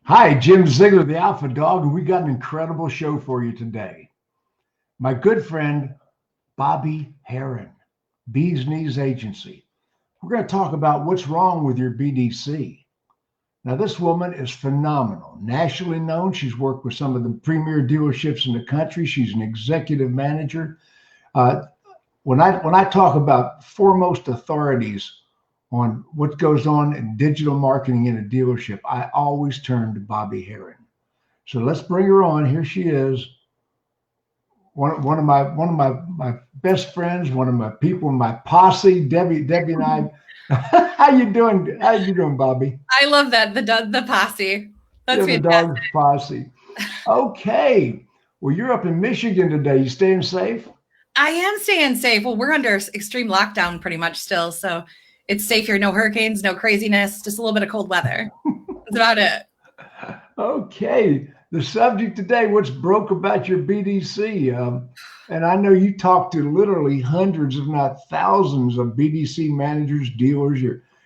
Hi, Jim Ziegler, the Alpha Dawg, and we got an incredible show for you today. My good friend, Bobbie Herron, Bees Knees Agency. We're going to talk about what's wrong with your BDC. Now, this woman is phenomenal, nationally known. She's worked with some of the premier dealerships in the country. She's an executive manager. When I talk about foremost authorities on what goes on in digital marketing in a dealership, I always turn to Bobbie Herron. So let's bring her on. Here she is. One of my best friends, one of my people, my posse, Debbie and I. How you doing? How you doing, Bobbie? I love that, the posse. That's the fantastic. Dog's posse. Okay. Well, you're up in Michigan today. You staying safe? I am staying safe. Well, we're under extreme lockdown pretty much still, so it's safe here. No hurricanes, no craziness, just a little bit of cold weather. That's about it. Okay. The subject today, what's broke about your BDC? And I know you talk to literally hundreds, if not thousands, of BDC managers, dealers.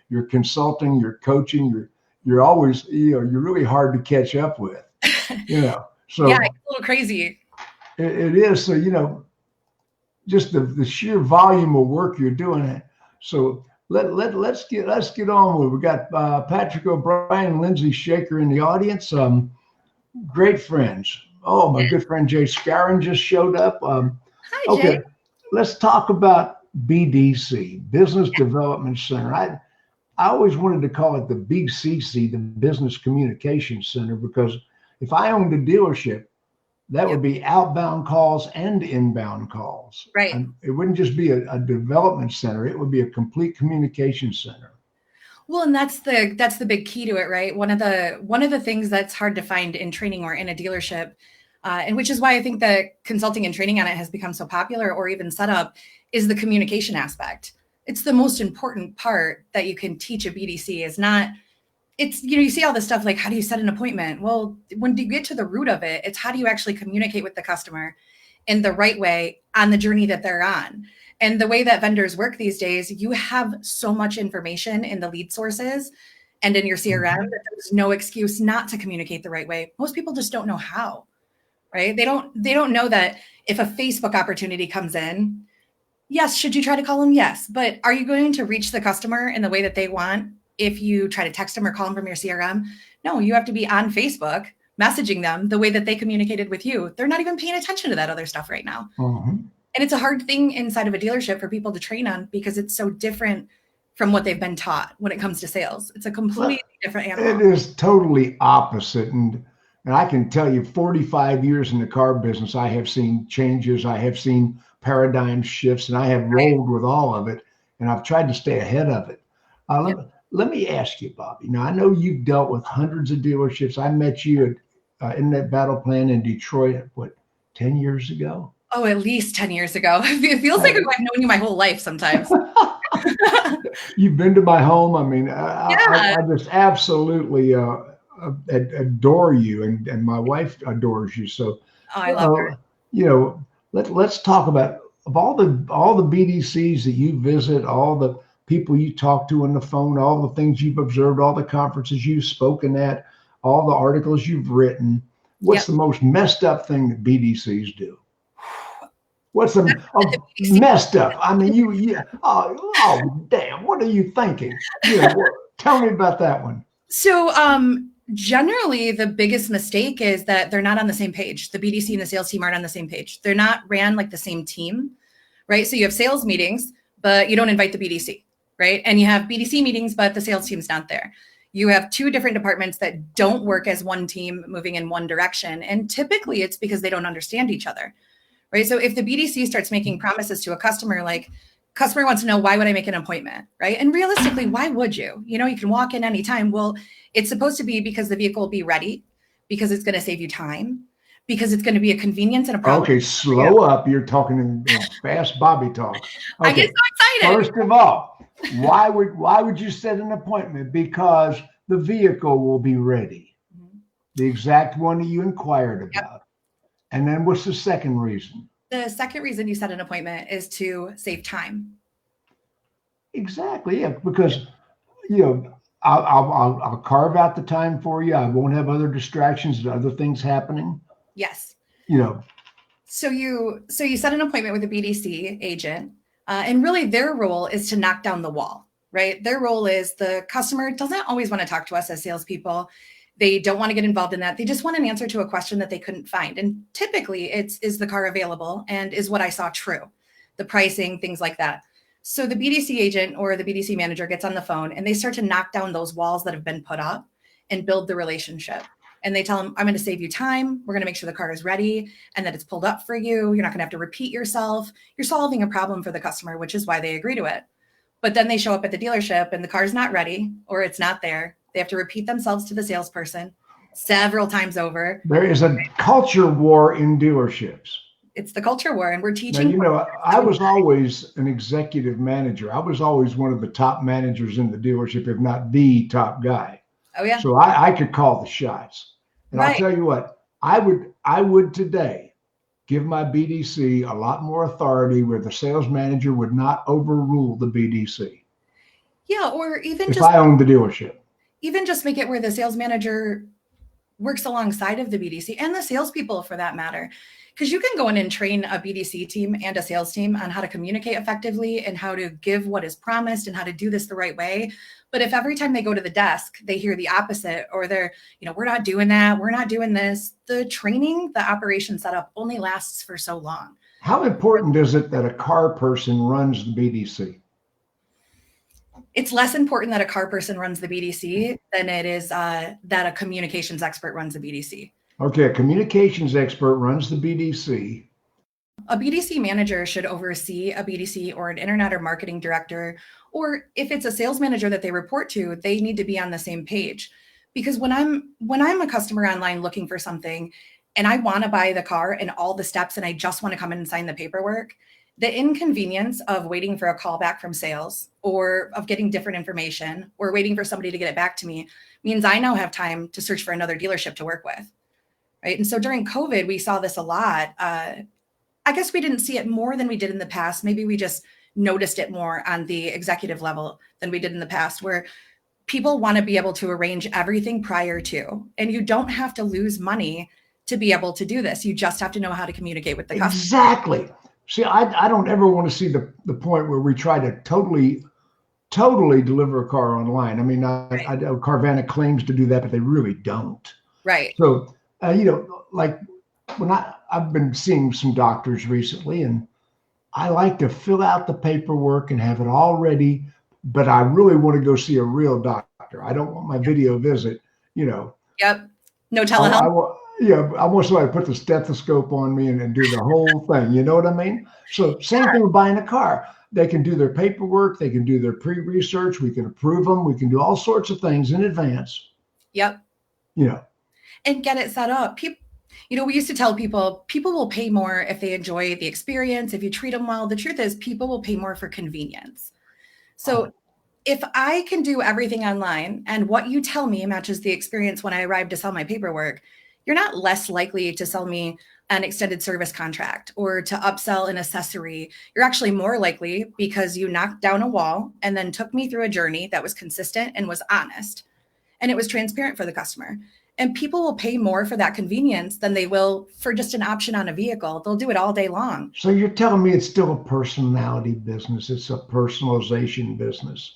You're consulting, you're coaching, you're always, you're really hard to catch up with. So yeah, it's a little crazy. It is. So just the sheer volume of work you're doing. So let's get on with it. We got Patrick O'Brien and Lindsay Shaker in the audience. Great friends. Oh, my good friend Jay Scarron just showed up. Hi, Okay, Jay. let's talk about BDC, Business Development Center. I always wanted to call it the BCC, the Business Communication Center, because if I owned a dealership, that would be outbound calls and inbound calls. Right. And it wouldn't just be a development center. It would be a complete communication center. Well, and that's the big key to it, right? One of the things that's hard to find in training or in a dealership, and which is why I think that consulting and training on it has become so popular or even set up, is the communication aspect. It's the most important part that you can teach a BDC. Is not, it's, you see all this stuff like, how do you set an appointment? Well, when you get to the root of it, it's how do you actually communicate with the customer in the right way on the journey that they're on. And the way that vendors work these days, you have so much information in the lead sources and in your CRM that there's no excuse not to communicate the right way. Most people just don't know how, right? They don't know that if a Facebook opportunity comes in, yes, should you try to call them? Yes. But are you going to reach the customer in the way that they want if you try to text them or call them from your CRM? No, you have to be on Facebook messaging them the way that they communicated with you. They're not even paying attention to that other stuff right now. And it's a hard thing inside of a dealership for people to train on because it's so different from what they've been taught when it comes to sales. It's a completely different animal. It is totally opposite. And I can tell you 45 years in the car business, I have seen changes. I have seen paradigm shifts, and I have rolled with all of it. And I've tried to stay ahead of it. Let me ask you, Bobbie. Now, I know you've dealt with hundreds of dealerships. I met you in that battle plan in Detroit, 10 years ago? Oh, at least 10 years ago. It feels like I've known you my whole life sometimes. You've been to my home. I mean, I just absolutely adore you, and my wife adores you. So, I love her. Let's talk about all the BDCs that you visit, all the people you talk to on the phone, all the things you've observed, all the conferences you've spoken at, all the articles you've written. What's the most messed up thing that BDCs do? What's the messed up? I mean, oh, damn, what are you thinking? Tell me about that one. So generally, the biggest mistake is that they're not on the same page. The BDC and the sales team aren't on the same page. They're not ran like the same team, right? So you have sales meetings, but you don't invite the BDC, right? And you have BDC meetings, but the sales team's not there. You have two different departments that don't work as one team moving in one direction. And typically it's because they don't understand each other. Right. So if the BDC starts making promises to a customer, like customer wants to know, why would I make an appointment? Right. And realistically, why would you? You can walk in anytime. Well, it's supposed to be because the vehicle will be ready, because it's going to save you time, because it's going to be a convenience and a problem. Okay, slow up. You're talking in fast Bobbie talk. Okay. I get so excited. First of all, why would you set an appointment? Because the vehicle will be ready. The exact one that you inquired about. Yep. And then what's the second reason? The second reason you set an appointment is to save time. Exactly. Yeah. Because, I'll carve out the time for you. I won't have other distractions, other things happening. Yes. You know. So you set an appointment with a BDC agent, and really their role is to knock down the wall, right? Their role is the customer doesn't always want to talk to us as salespeople. They don't want to get involved in that. They just want an answer to a question that they couldn't find. And typically it's, is the car available? And is what I saw true? The pricing, things like that. So the BDC agent or the BDC manager gets on the phone and they start to knock down those walls that have been put up and build the relationship. And they tell them, I'm going to save you time. We're going to make sure the car is ready and that it's pulled up for you. You're not going to have to repeat yourself. You're solving a problem for the customer, which is why they agree to it. But then they show up at the dealership and the car's not ready or it's not there. They have to repeat themselves to the salesperson several times over. There is a culture war in dealerships. It's the culture war, and we're teaching. Now, I was always an executive manager. I was always one of the top managers in the dealership, if not the top guy. Oh yeah. So I could call the shots. And right. I'll tell you what, I would today give my BDC a lot more authority where the sales manager would not overrule the BDC. Yeah, or even if I owned the dealership. Even just make it where the sales manager works alongside of the BDC and the salespeople for that matter. Because you can go in and train a BDC team and a sales team on how to communicate effectively and how to give what is promised and how to do this the right way. But if every time they go to the desk, they hear the opposite or they're, we're not doing that, we're not doing this, the training, the operation setup only lasts for so long. How important is it that a car person runs the BDC? It's less important that a car person runs the BDC than it is that a communications expert runs the BDC. Okay, a communications expert runs the BDC. A BDC manager should oversee a BDC or an internet or marketing director, or if it's a sales manager that they report to, they need to be on the same page. Because when I'm a customer online looking for something and I want to buy the car and all the steps and I just want to come in and sign the paperwork, the inconvenience of waiting for a call back from sales or of getting different information or waiting for somebody to get it back to me means I now have time to search for another dealership to work with. Right. And so during COVID, we saw this a lot. I guess we didn't see it more than we did in the past. Maybe we just noticed it more on the executive level than we did in the past, where people want to be able to arrange everything prior to, and you don't have to lose money to be able to do this. You just have to know how to communicate with the customer. Exactly. See, I don't ever want to see the point where we try to totally deliver a car online. I mean, I know Carvana claims to do that, but they really don't. Right. So, like when I've been seeing some doctors recently, and I like to fill out the paperwork and have it all ready, but I really want to go see a real doctor. I don't want my video visit, Yep. No telehealth. I want somebody to put the stethoscope on me and do the whole thing. You know what I mean? So same thing with buying a car. They can do their paperwork. They can do their pre-research. We can approve them. We can do all sorts of things in advance. Yep. And get it set up. We used to tell people will pay more if they enjoy the experience, if you treat them well. The truth is people will pay more for convenience. So if I can do everything online and what you tell me matches the experience when I arrive to sell my paperwork, you're not less likely to sell me an extended service contract or to upsell an accessory. You're actually more likely because you knocked down a wall and then took me through a journey that was consistent and was honest. And it was transparent for the customer. And people will pay more for that convenience than they will for just an option on a vehicle. They'll do it all day long. So you're telling me it's still a personality business. It's a personalization business.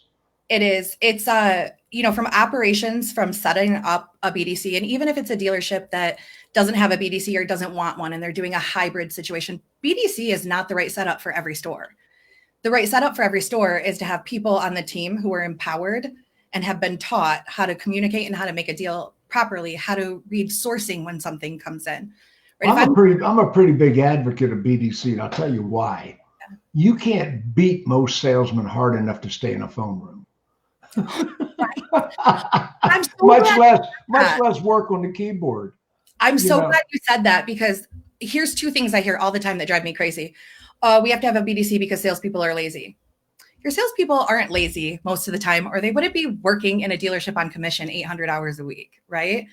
It is. It's from operations, from setting up a BDC. And even if it's a dealership that doesn't have a BDC or doesn't want one and they're doing a hybrid situation, BDC is not the right setup for every store. The right setup for every store is to have people on the team who are empowered and have been taught how to communicate and how to make a deal properly, how to read sourcing when something comes in. Right? I'm a pretty big advocate of BDC, and I'll tell you why. You can't beat most salesmen hard enough to stay in a phone room. I'm so much less work on the keyboard. I'm so glad you said that, because here's two things I hear all the time that drive me crazy. We have to have a BDC because salespeople are lazy. Your salespeople aren't lazy most of the time, or they wouldn't be working in a dealership on commission 800 hours a week, right?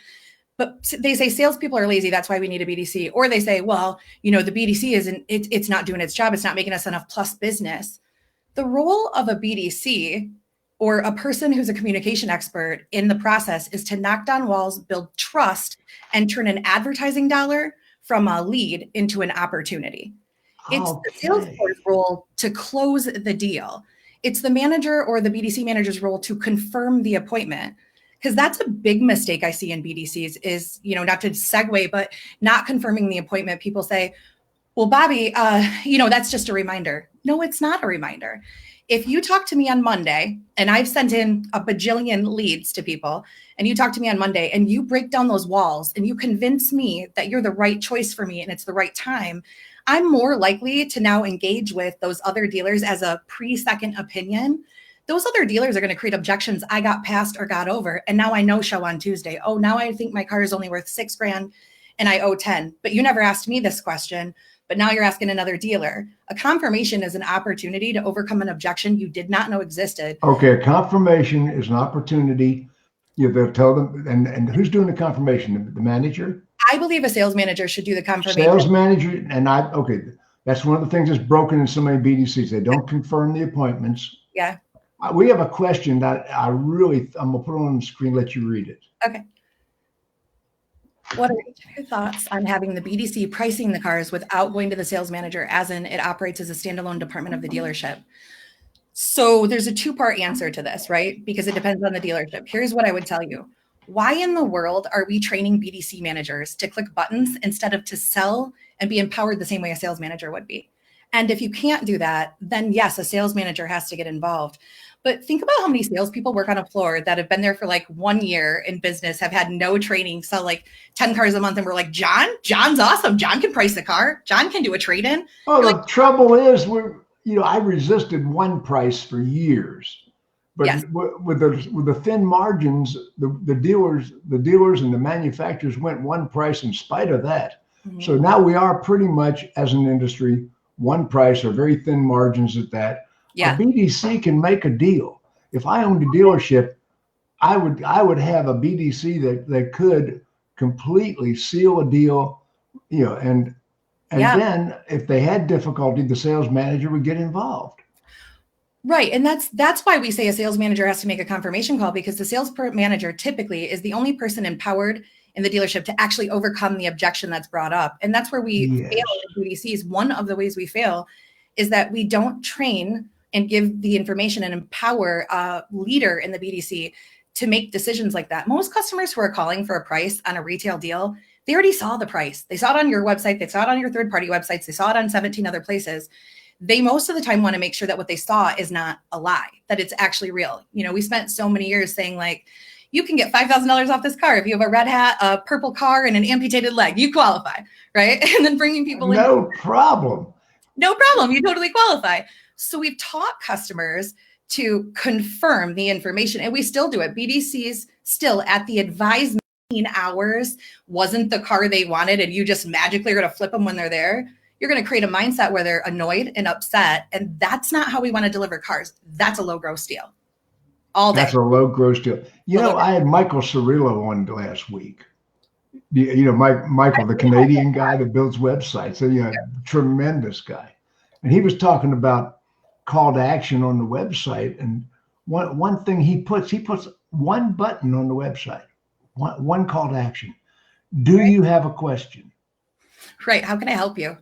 But they say salespeople are lazy, that's why we need a BDC. Or they say, well, the BDC it's not doing its job. It's not making us enough plus business. The role of a BDC or a person who's a communication expert in the process is to knock down walls, build trust, and turn an advertising dollar from a lead into an opportunity. It's the sales force role to close the deal. It's the manager or the BDC manager's role to confirm the appointment. Because that's a big mistake I see in BDCs is, not to segue, but not confirming the appointment. People say, well, Bobbie, that's just a reminder. No, it's not a reminder. If you talk to me on Monday, and I've sent in a bajillion leads to people, and you talk to me on Monday and you break down those walls and you convince me that you're the right choice for me and it's the right time, I'm more likely to now engage with those other dealers as a pre-second opinion. Those other dealers are going to create objections I got past or got over. And now I know show on Tuesday. Oh, now I think my car is only worth $6,000 and I owe 10. But you never asked me this question. But now you're asking another dealer. A confirmation is an opportunity to overcome an objection you did not know existed. Okay, a confirmation is an opportunity. They'll tell them, and who's doing the confirmation? The manager? I believe a sales manager should do the confirmation. Sales manager, okay, that's one of the things that's broken in so many BDCs. They don't confirm the appointments. Yeah. We have a question that I'm going to put on the screen, let you read it. Okay. What are each of your thoughts on having the BDC pricing the cars without going to the sales manager, as in it operates as a standalone department of the dealership? So there's a two-part answer to this, right? Because it depends on the dealership. Here's what I would tell you. Why in the world are we training BDC managers to click buttons instead of to sell and be empowered the same way a sales manager would be? And if you can't do that, then yes, a sales manager has to get involved. But think about how many salespeople work on a floor that have been there for like 1 year in business, have had no training, sell like 10 cars a month. And we're like, John's awesome. John can price the car. John can do a trade-in. Oh, the trouble is I resisted one price for years. But yes, with the thin margins, the dealers and the manufacturers went one price in spite of that. Mm-hmm. So now we are pretty much, as an industry, one price or very thin margins at that. Yeah. A BDC can make a deal. If I owned a dealership, I would have a BDC that could completely seal a deal, and then if they had difficulty, the sales manager would get involved. Right. And that's why we say a sales manager has to make a confirmation call, because the sales manager typically is the only person empowered in the dealership to actually overcome the objection that's brought up. And that's where we fail in BDCs. One of the ways we fail is that we don't train and give the information and empower a leader in the BDC to make decisions like that. Most customers who are calling for a price on a retail deal, they already saw the price. They saw it on your website. They saw it on your third-party websites. They saw it on 17 other places. They most of the time want to make sure that what they saw is not a lie, that it's actually real. We spent so many years saying like, you can get $5,000 off this car if you have a red hat, a purple car, and an amputated leg. You qualify, right? And then bringing people in. No problem. You totally qualify. So we've taught customers to confirm the information, and we still do it. BDCs still at the advised hours wasn't the car they wanted, and you just magically are going to flip them when they're there. You're going to create a mindset where they're annoyed and upset, and that's not how we want to deliver cars. That's a low gross deal. All day. That's a low gross deal. I had Michael Cirillo on last week. Michael, the Canadian guy that builds websites. So, tremendous guy. And he was talking about call to action on the website. And one thing he puts one button on the website, one call to action. Do you have a question? Right. How can I help you?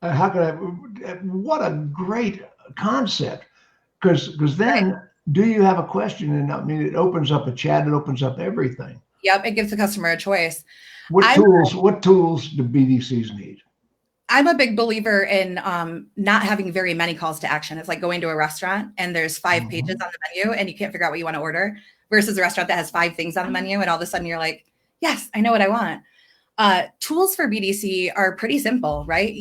What a great concept. Because then, do you have a question? And it opens up a chat. It opens up everything. Yep. It gives the customer a choice. What tools do BDCs need? I'm a big believer in not having very many calls to action. It's like going to a restaurant and there's 5 pages on the menu and you can't figure out what you want to order, versus a restaurant that has 5 things on the menu and all of a sudden you're like, yes, I know what I want. Tools for BDC are pretty simple, right?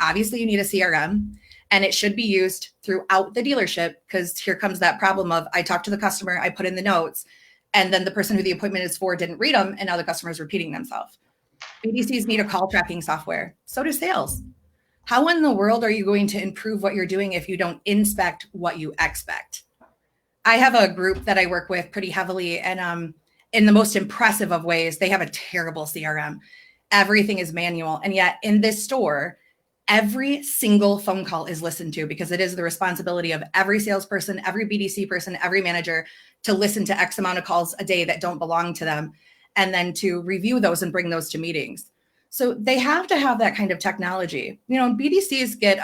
Obviously you need a CRM, and it should be used throughout the dealership, because here comes that problem of I talked to the customer, I put in the notes, and then the person who the appointment is for didn't read them, and now the customer is repeating themselves. BDCs need a call tracking software. So do sales. How in the world are you going to improve what you're doing if you don't inspect what you expect? I have a group that I work with pretty heavily, and in the most impressive of ways, they have a terrible CRM. Everything is manual. And yet in this store, every single phone call is listened to, because it is the responsibility of every salesperson, every BDC person, every manager to listen to X amount of calls a day that don't belong to them, and then to review those and bring those to meetings. So they have to have that kind of technology. BDCs get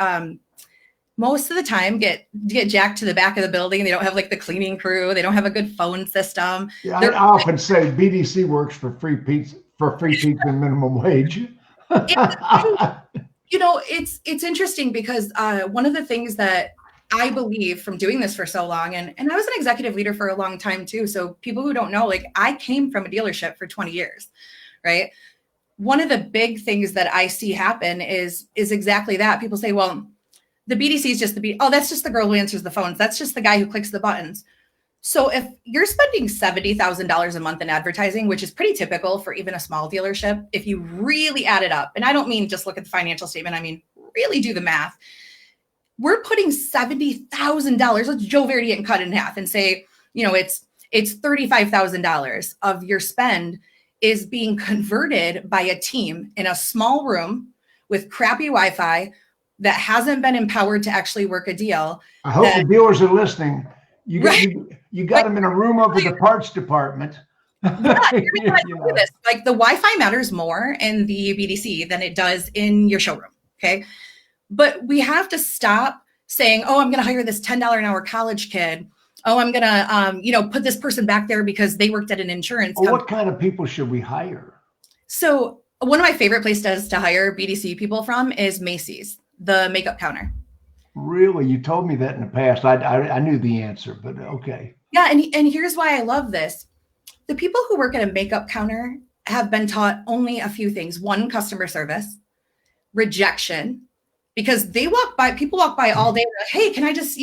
most of the time get jacked to the back of the building. They don't have like the cleaning crew. They don't have a good phone system. Yeah, I often say BDC works for free pizza and minimum wage. It's interesting because one of the things that I believe from doing this for so long, and I was an executive leader for a long time too. So people who don't know, like, I came from a dealership for 20 years, right? One of the big things that I see happen is exactly that. People say, well, the BDC is just that's just the girl who answers the phones. That's just the guy who clicks the buttons. So if you're spending $70,000 a month in advertising, which is pretty typical for even a small dealership, if you really add it up, and I don't mean just look at the financial statement, I mean, really do the math. We're putting $70,000, let's Joe Verdi and cut it in half and say, it's $35,000 of your spend is being converted by a team in a small room with crappy Wi-Fi that hasn't been empowered to actually work a deal. I hope the dealers are listening. You got them in a room over the parts department. Like the Wi-Fi matters more in the BDC than it does in your showroom. Okay. But we have to stop saying, oh, I'm going to hire this $10 an hour college kid. Oh, I'm going to, put this person back there because they worked at an insurance company. What kind of people should we hire? So one of my favorite places to hire BDC people from is Macy's, the makeup counter. Really? You told me that in the past. I knew the answer, but okay. Yeah. And here's why I love this. The people who work at a makeup counter have been taught only a few things. One, customer service, rejection, because people walk by all day. Like, hey, can I just,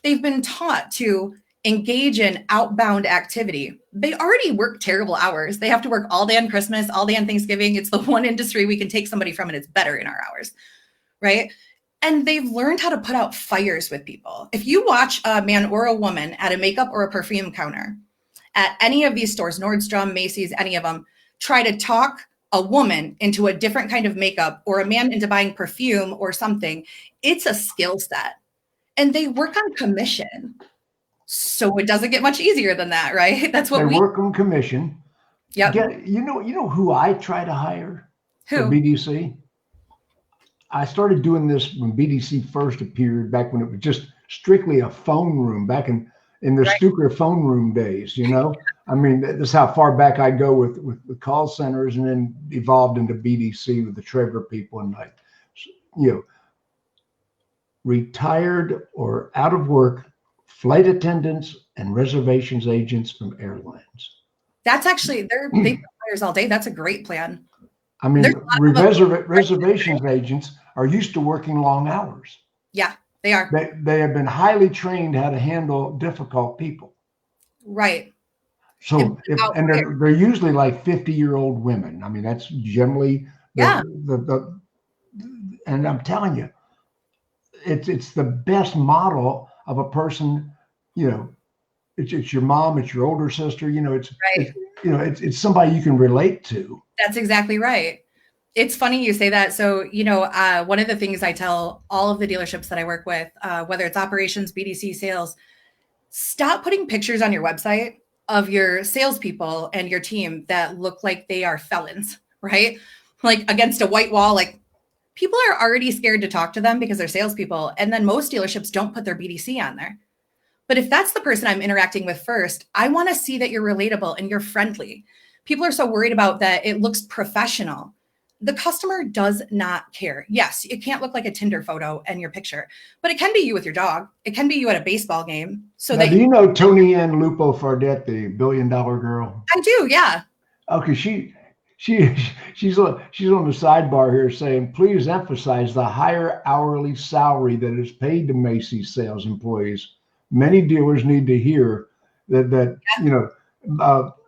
they've been taught to engage in outbound activity. They already work terrible hours. They have to work all day on Christmas, all day on Thanksgiving. It's the one industry we can take somebody from and it's better in our hours, right? And they've learned how to put out fires with people. If you watch a man or a woman at a makeup or a perfume counter at any of these stores, Nordstrom, Macy's, any of them, try to talk a woman into a different kind of makeup or a man into buying perfume or something, it's a skill set. And they work on commission. So it doesn't get much easier than that, right? That's what they work on commission. Yep. You know who I try to hire? Who? For BDC? I started doing this when BDC first appeared, back when it was just strictly a phone room, back in the right. Stuker phone room days, I mean, this is how far back I go with the call centers, and then evolved into BDC with the Trevor people and retired or out of work flight attendants and reservations agents from airlines. That's actually, they hires all day. That's a great plan. I mean, reservations agents are used to working long hours. Yeah, they are. They have been highly trained how to handle difficult people. Right. So, and they're usually like 50-year-old women. I mean, that's generally and I'm telling you, it's the best model of a person. It's your mom, it's your older sister. It's somebody you can relate to. That's exactly right. It's funny you say that. So, one of the things I tell all of the dealerships that I work with, whether it's operations, BDC, sales, stop putting pictures on your website of your salespeople and your team that look like they are felons, right? Like against a white wall, like people are already scared to talk to them because they're salespeople. And then most dealerships don't put their BDC on there. But if that's the person I'm interacting with first, I want to see that you're relatable and you're friendly. People are so worried about that it looks professional. The customer does not care. Yes, it can't look like a Tinder photo and your picture, but it can be you with your dog. It can be you at a baseball game. So now, do you know Tony Ann Lupo Fardet, the $1 billion girl? I do, yeah. Okay, she's on the sidebar here saying, please emphasize the higher hourly salary that is paid to Macy's sales employees. Many dealers need to hear that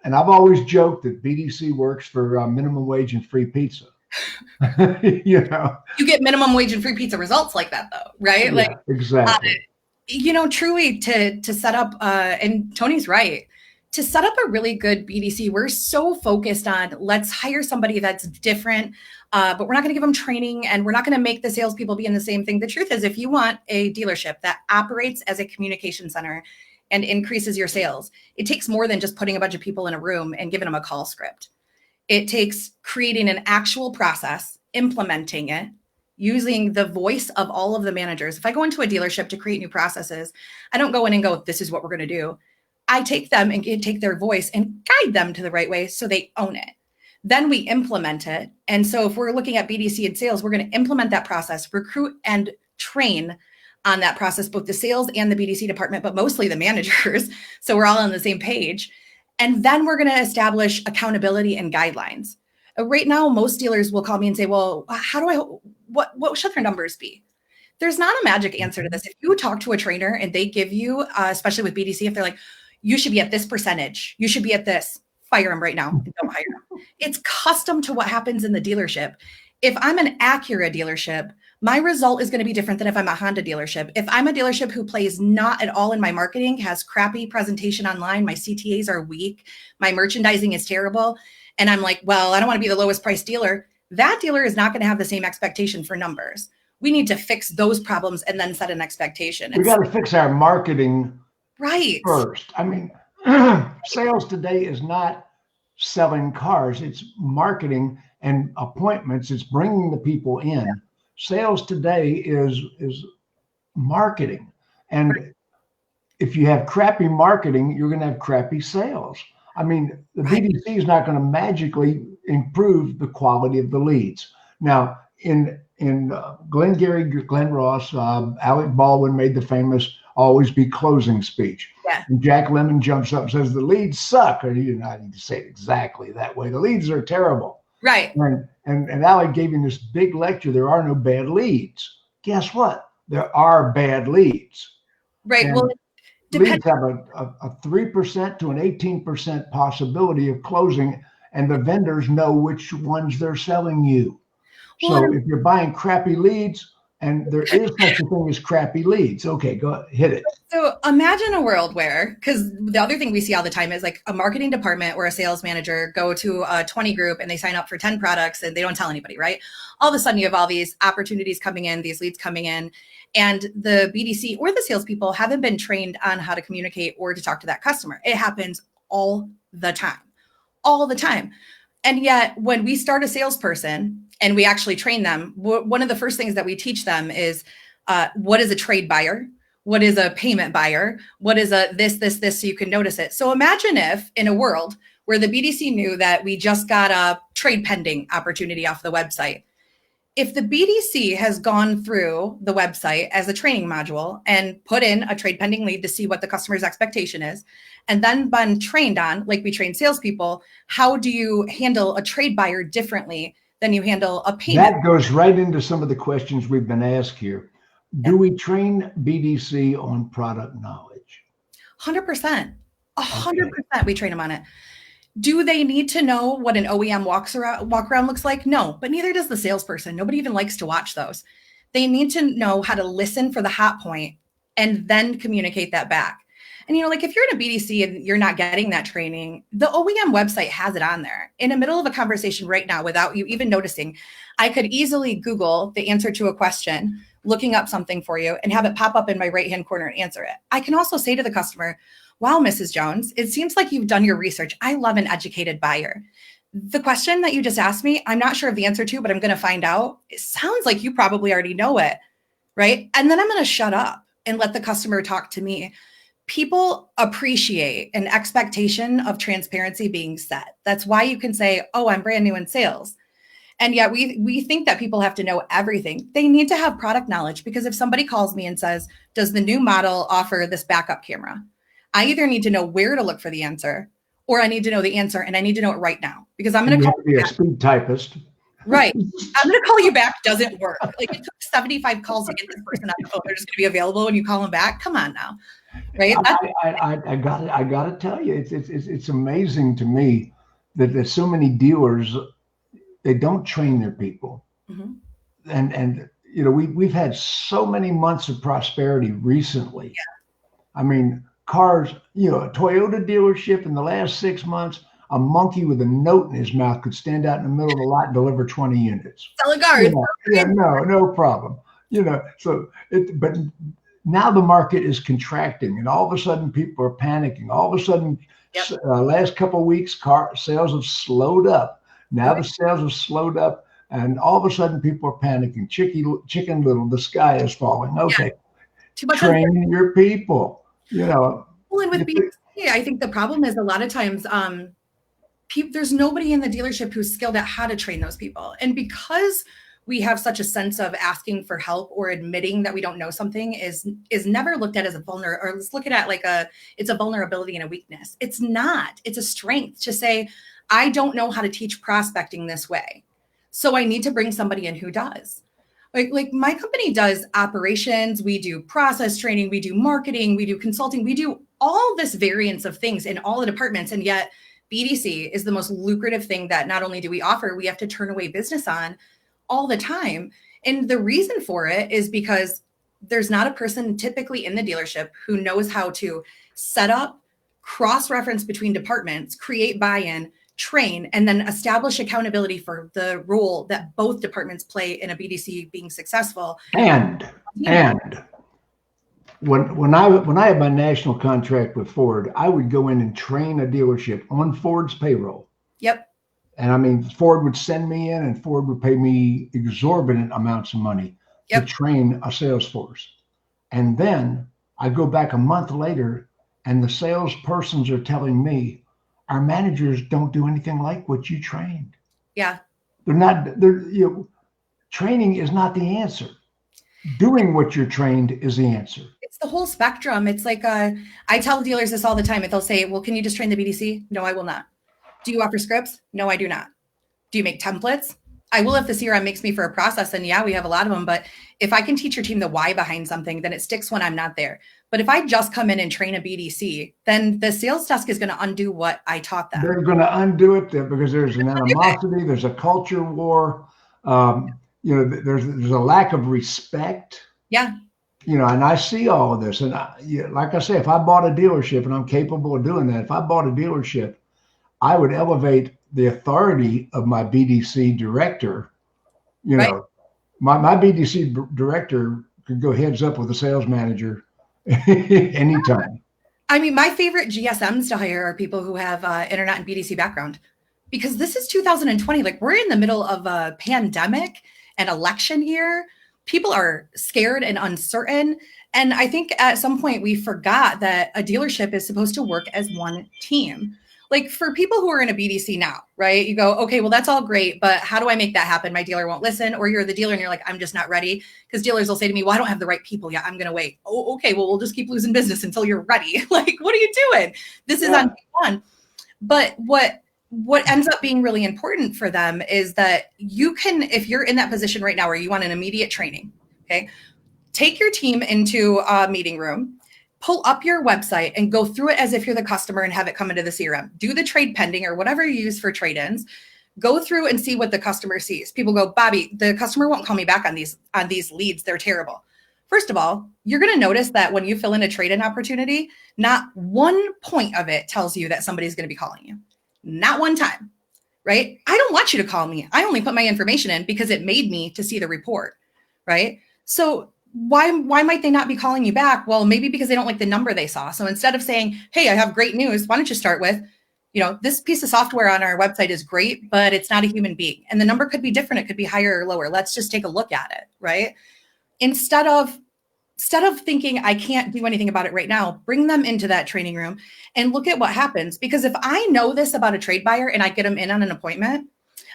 and I've always joked that BDC works for minimum wage and free pizza. You get minimum wage and free pizza results like that, though, right? Yeah, exactly. Truly to set up, and Tony's right, to set up a really good BDC, we're so focused on let's hire somebody that's different, but we're not going to give them training and we're not going to make the salespeople be in the same thing. The truth is, if you want a dealership that operates as a communication center and increases your sales, it takes more than just putting a bunch of people in a room and giving them a call script. It takes creating an actual process, implementing it, using the voice of all of the managers. If I go into a dealership to create new processes, I don't go in and go, this is what we're going to do. I take them and take their voice and guide them to the right way so they own it. Then we implement it. And so if we're looking at BDC and sales, we're going to implement that process, recruit and train on that process, both the sales and the BDC department, but mostly the managers. So we're all on the same page. And then we're going to establish accountability and guidelines. Right now, most dealers will call me and say, well, what should their numbers be? There's not a magic answer to this. If you talk to a trainer and they give you, especially with BDC, if they're like, you should be at this percentage, you should be at this, fire them right now. Don't hire them. It's custom to what happens in the dealership. If I'm an Acura dealership, my result is going to be different than if I'm a Honda dealership. If I'm a dealership who plays not at all in my marketing, has crappy presentation online, my CTAs are weak, my merchandising is terrible, and I'm like, well, I don't want to be the lowest price dealer, that dealer is not going to have the same expectation for numbers. We need to fix those problems and then set an expectation. We got to fix our marketing right first. I mean, sales today is not selling cars. It's marketing and appointments. It's bringing the people in. Yeah. Sales today is marketing. And if you have crappy marketing, you're going to have crappy sales. I mean, the BDC is not going to magically improve the quality of the leads. Now, in Glengarry Glen Ross, Alec Baldwin made the famous "always be closing" speech. Yeah. And Jack Lemmon jumps up and says, the leads suck. Or he did not need to say it exactly that way. The leads are terrible. Right. And Alec gave him this big lecture. There are no bad leads. Guess what? There are bad leads. Right. And well, leads have a 3% to an 18% possibility of closing, and the vendors know which ones they're selling you. So if you're buying crappy leads, and there is such a thing as crappy leads. Okay, go hit it. So imagine a world where, because the other thing we see all the time is like a marketing department or a sales manager go to a 20 group and they sign up for 10 products and they don't tell anybody, right? All of a sudden you have all these opportunities coming in, these leads coming in, and the BDC or the salespeople haven't been trained on how to communicate or to talk to that customer. It happens all the time. And yet when we start a salesperson and we actually train them, one of the first things that we teach them is what is a trade buyer? What is a payment buyer? What is a this, so you can notice it. So imagine if in a world where the BDC knew that we just got a trade pending opportunity off the website. If the BDC has gone through the website as a training module and put in a trade pending lead to see what the customer's expectation is, and then been trained on, like we train salespeople, how do you handle a trade buyer differently than you handle a payment? That goes right into some of the questions we've been asked here. Do we train BDC on product knowledge? 100%. 100% we train them on it. Do they need to know what an OEM walk around looks like? No, but neither does the salesperson. Nobody even likes to watch those. They need to know how to listen for the hot point and then communicate that back. And, like if you're in a BDC and you're not getting that training, the OEM website has it on there. In the middle of a conversation right now, without you even noticing, I could easily Google the answer to a question, looking up something for you, and have it pop up in my right-hand corner and answer it. I can also say to the customer, wow, Mrs. Jones, it seems like you've done your research. I love an educated buyer. The question that you just asked me, I'm not sure of the answer to, but I'm going to find out. It sounds like you probably already know it, right? And then I'm going to shut up and let the customer talk to me. People appreciate an expectation of transparency being set. That's why you can say, oh, I'm brand new in sales. And yet we think that people have to know everything. They need to have product knowledge, because if somebody calls me and says, does the new model offer this backup camera? I either need to know where to look for the answer, or I need to know the answer and I need to know it right now, because I'm going to call you. Be a speed typist. Right. I'm going to call you back. Doesn't work. Like it took 75 calls to get this person on the phone. They're just going to be available when you call them back. Come on now. Right. I got to tell you, it's amazing to me that there's so many dealers, they don't train their people. Mm-hmm. And we've had so many months of prosperity recently. Yeah. I mean, cars, a Toyota dealership in the last 6 months, a monkey with a note in his mouth could stand out in the middle of the lot and deliver 20 units. Selling cars. Yeah, no problem. But now the market is contracting, and all of a sudden people are panicking. All of a sudden, last couple of weeks, car sales have slowed up. Now the sales have slowed up, and all of a sudden people are panicking. Chicken little, the sky is falling. Okay, train your people. Well, and with BDC, I think the problem is a lot of times there's nobody in the dealership who's skilled at how to train those people. And because we have such a sense of asking for help or admitting that we don't know something is never looked at as a or let's look at it like it's a vulnerability and a weakness. It's not. It's a strength to say, I don't know how to teach prospecting this way, so I need to bring somebody in who does. Like my company does operations, we do process training, we do marketing, we do consulting, we do all this variance of things in all the departments. And yet BDC is the most lucrative thing that not only do we offer, we have to turn away business on all the time. And the reason for it is because there's not a person typically in the dealership who knows how to set up, cross-reference between departments, create buy-in, train, and then establish accountability for the role that both departments play in a BDC being successful. And when I had my national contract with Ford, I would go in and train a dealership on Ford's payroll. Yep. And I mean, Ford would send me in, and Ford would pay me exorbitant amounts of money to train a sales force. And then I go back a month later, and the salespersons are telling me, our managers don't do anything like what you trained. Yeah. Training is not the answer. Doing what you're trained is the answer. It's the whole spectrum. It's like, I tell dealers this all the time. If they'll say, well, can you just train the BDC? No, I will not. Do you offer scripts? No, I do not. Do you make templates? I will if the CRM makes me for a process. And yeah, we have a lot of them. But if I can teach your team the why behind something, then it sticks when I'm not there. But if I just come in and train a BDC, then the sales desk is going to undo what I taught them. They're going to undo it because there's an animosity, there's a culture war, there's a lack of respect. Yeah. And I see all of this. And like I say, if I bought a dealership, and I'm capable of doing that, if I bought a dealership, I would elevate the authority of my BDC director. My BDC director could go heads up with a sales manager anytime. I mean, my favorite GSMs to hire are people who have internet and BDC background, because this is 2020. Like, we're in the middle of a pandemic and election year. People are scared and uncertain. And I think at some point we forgot that a dealership is supposed to work as one team. Like, for people who are in a BDC now, right? You go, okay, well, that's all great, but how do I make that happen? My dealer won't listen. Or you're the dealer and you're like, I'm just not ready. Because dealers will say to me, well, I don't have the right people yet. I'm going to wait. Oh, okay. Well, we'll just keep losing business until you're ready. Like, what are you doing? This is on day one. But what ends up being really important for them is that you can, if you're in that position right now where you want an immediate training, okay, take your team into a meeting room, pull up your website and go through it as if you're the customer and have it come into the CRM. Do the trade pending or whatever you use for trade-ins. Go through and see what the customer sees. People go, Bobbie, the customer won't call me back on these leads. They're terrible. First of all, you're going to notice that when you fill in a trade-in opportunity, not one point of it tells you that somebody's going to be calling you. Not one time, right? I don't want you to call me. I only put my information in because it made me to see the report, right? So why might they not be calling you back? Well, maybe because they don't like the number they saw. So instead of saying, hey, I have great news, why don't you start with, this piece of software on our website is great, but it's not a human being. And the number could be different. It could be higher or lower. Let's just take a look at it, right? Instead of thinking I can't do anything about it right now, bring them into that training room and look at what happens. Because if I know this about a trade buyer and I get them in on an appointment,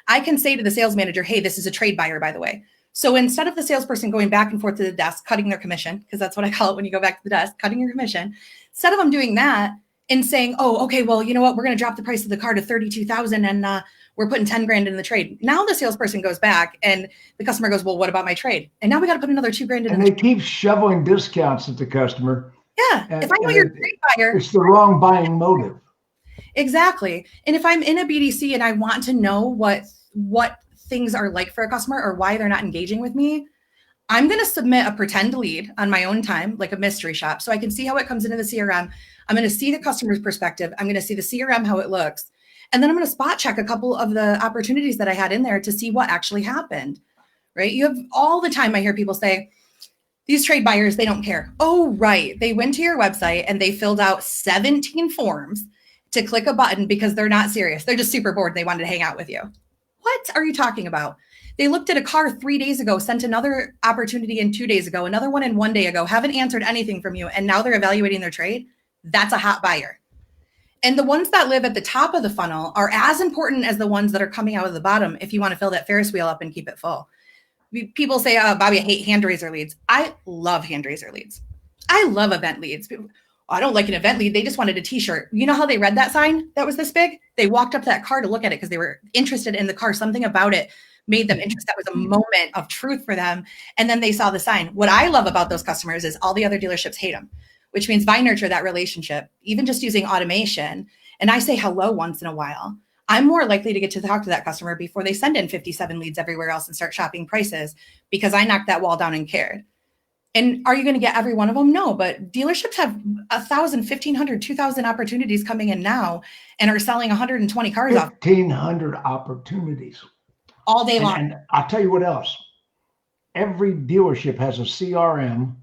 I can say to the sales manager, hey, this is a trade buyer, by the way. So instead of the salesperson going back and forth to the desk, cutting their commission, because that's what I call it when you go back to the desk, cutting your commission, instead of them doing that and saying, oh, okay, well, you know what, we're going to drop the price of the car to $32,000 and we're putting 10 grand in the trade. Now the salesperson goes back and the customer goes, well, what about my trade? And now we got to put another 2 grand in. And they keep shoveling discounts at the customer. Yeah. If I know you're a trade buyer, it's the wrong buying motive. Exactly. And if I'm in a BDC and I want to know what things are like for a customer or why they're not engaging with me, I'm going to submit a pretend lead on my own time, like a mystery shop, so I can see how it comes into the CRM. I'm going to see the customer's perspective. I'm going to see the CRM, how it looks. And then I'm going to spot check a couple of the opportunities that I had in there to see what actually happened, right? You have all the time I hear people say, these trade buyers, they don't care. Oh, right. They went to your website and they filled out 17 forms to click a button because they're not serious. They're just super bored. They wanted to hang out with you. What are you talking about? They looked at a car 3 days ago, sent another opportunity in 2 days ago, another one in 1 day ago, haven't answered anything from you, and now they're evaluating their trade. That's a hot buyer. And the ones that live at the top of the funnel are as important as the ones that are coming out of the bottom if you want to fill that Ferris wheel up and keep it full. People say, oh, Bobbie, I hate hand raiser leads. I love hand raiser leads. I love event leads. I don't like an event lead. They just wanted a t-shirt. You know how they read that sign that was this big? They walked up to that car to look at it because they were interested in the car. Something about it made them interested. That was a moment of truth for them. And then they saw the sign. What I love about those customers is all the other dealerships hate them, which means if I nurture that relationship, even just using automation, and I say hello once in a while, I'm more likely to get to talk to that customer before they send in 57 leads everywhere else and start shopping prices because I knocked that wall down and cared. And are you going to get every one of them? No, but dealerships have 1,000, 1,500, 2,000 opportunities coming in now and are selling 120 cars off. 1,500 opportunities. All day long. And I'll tell you what else. Every dealership has a CRM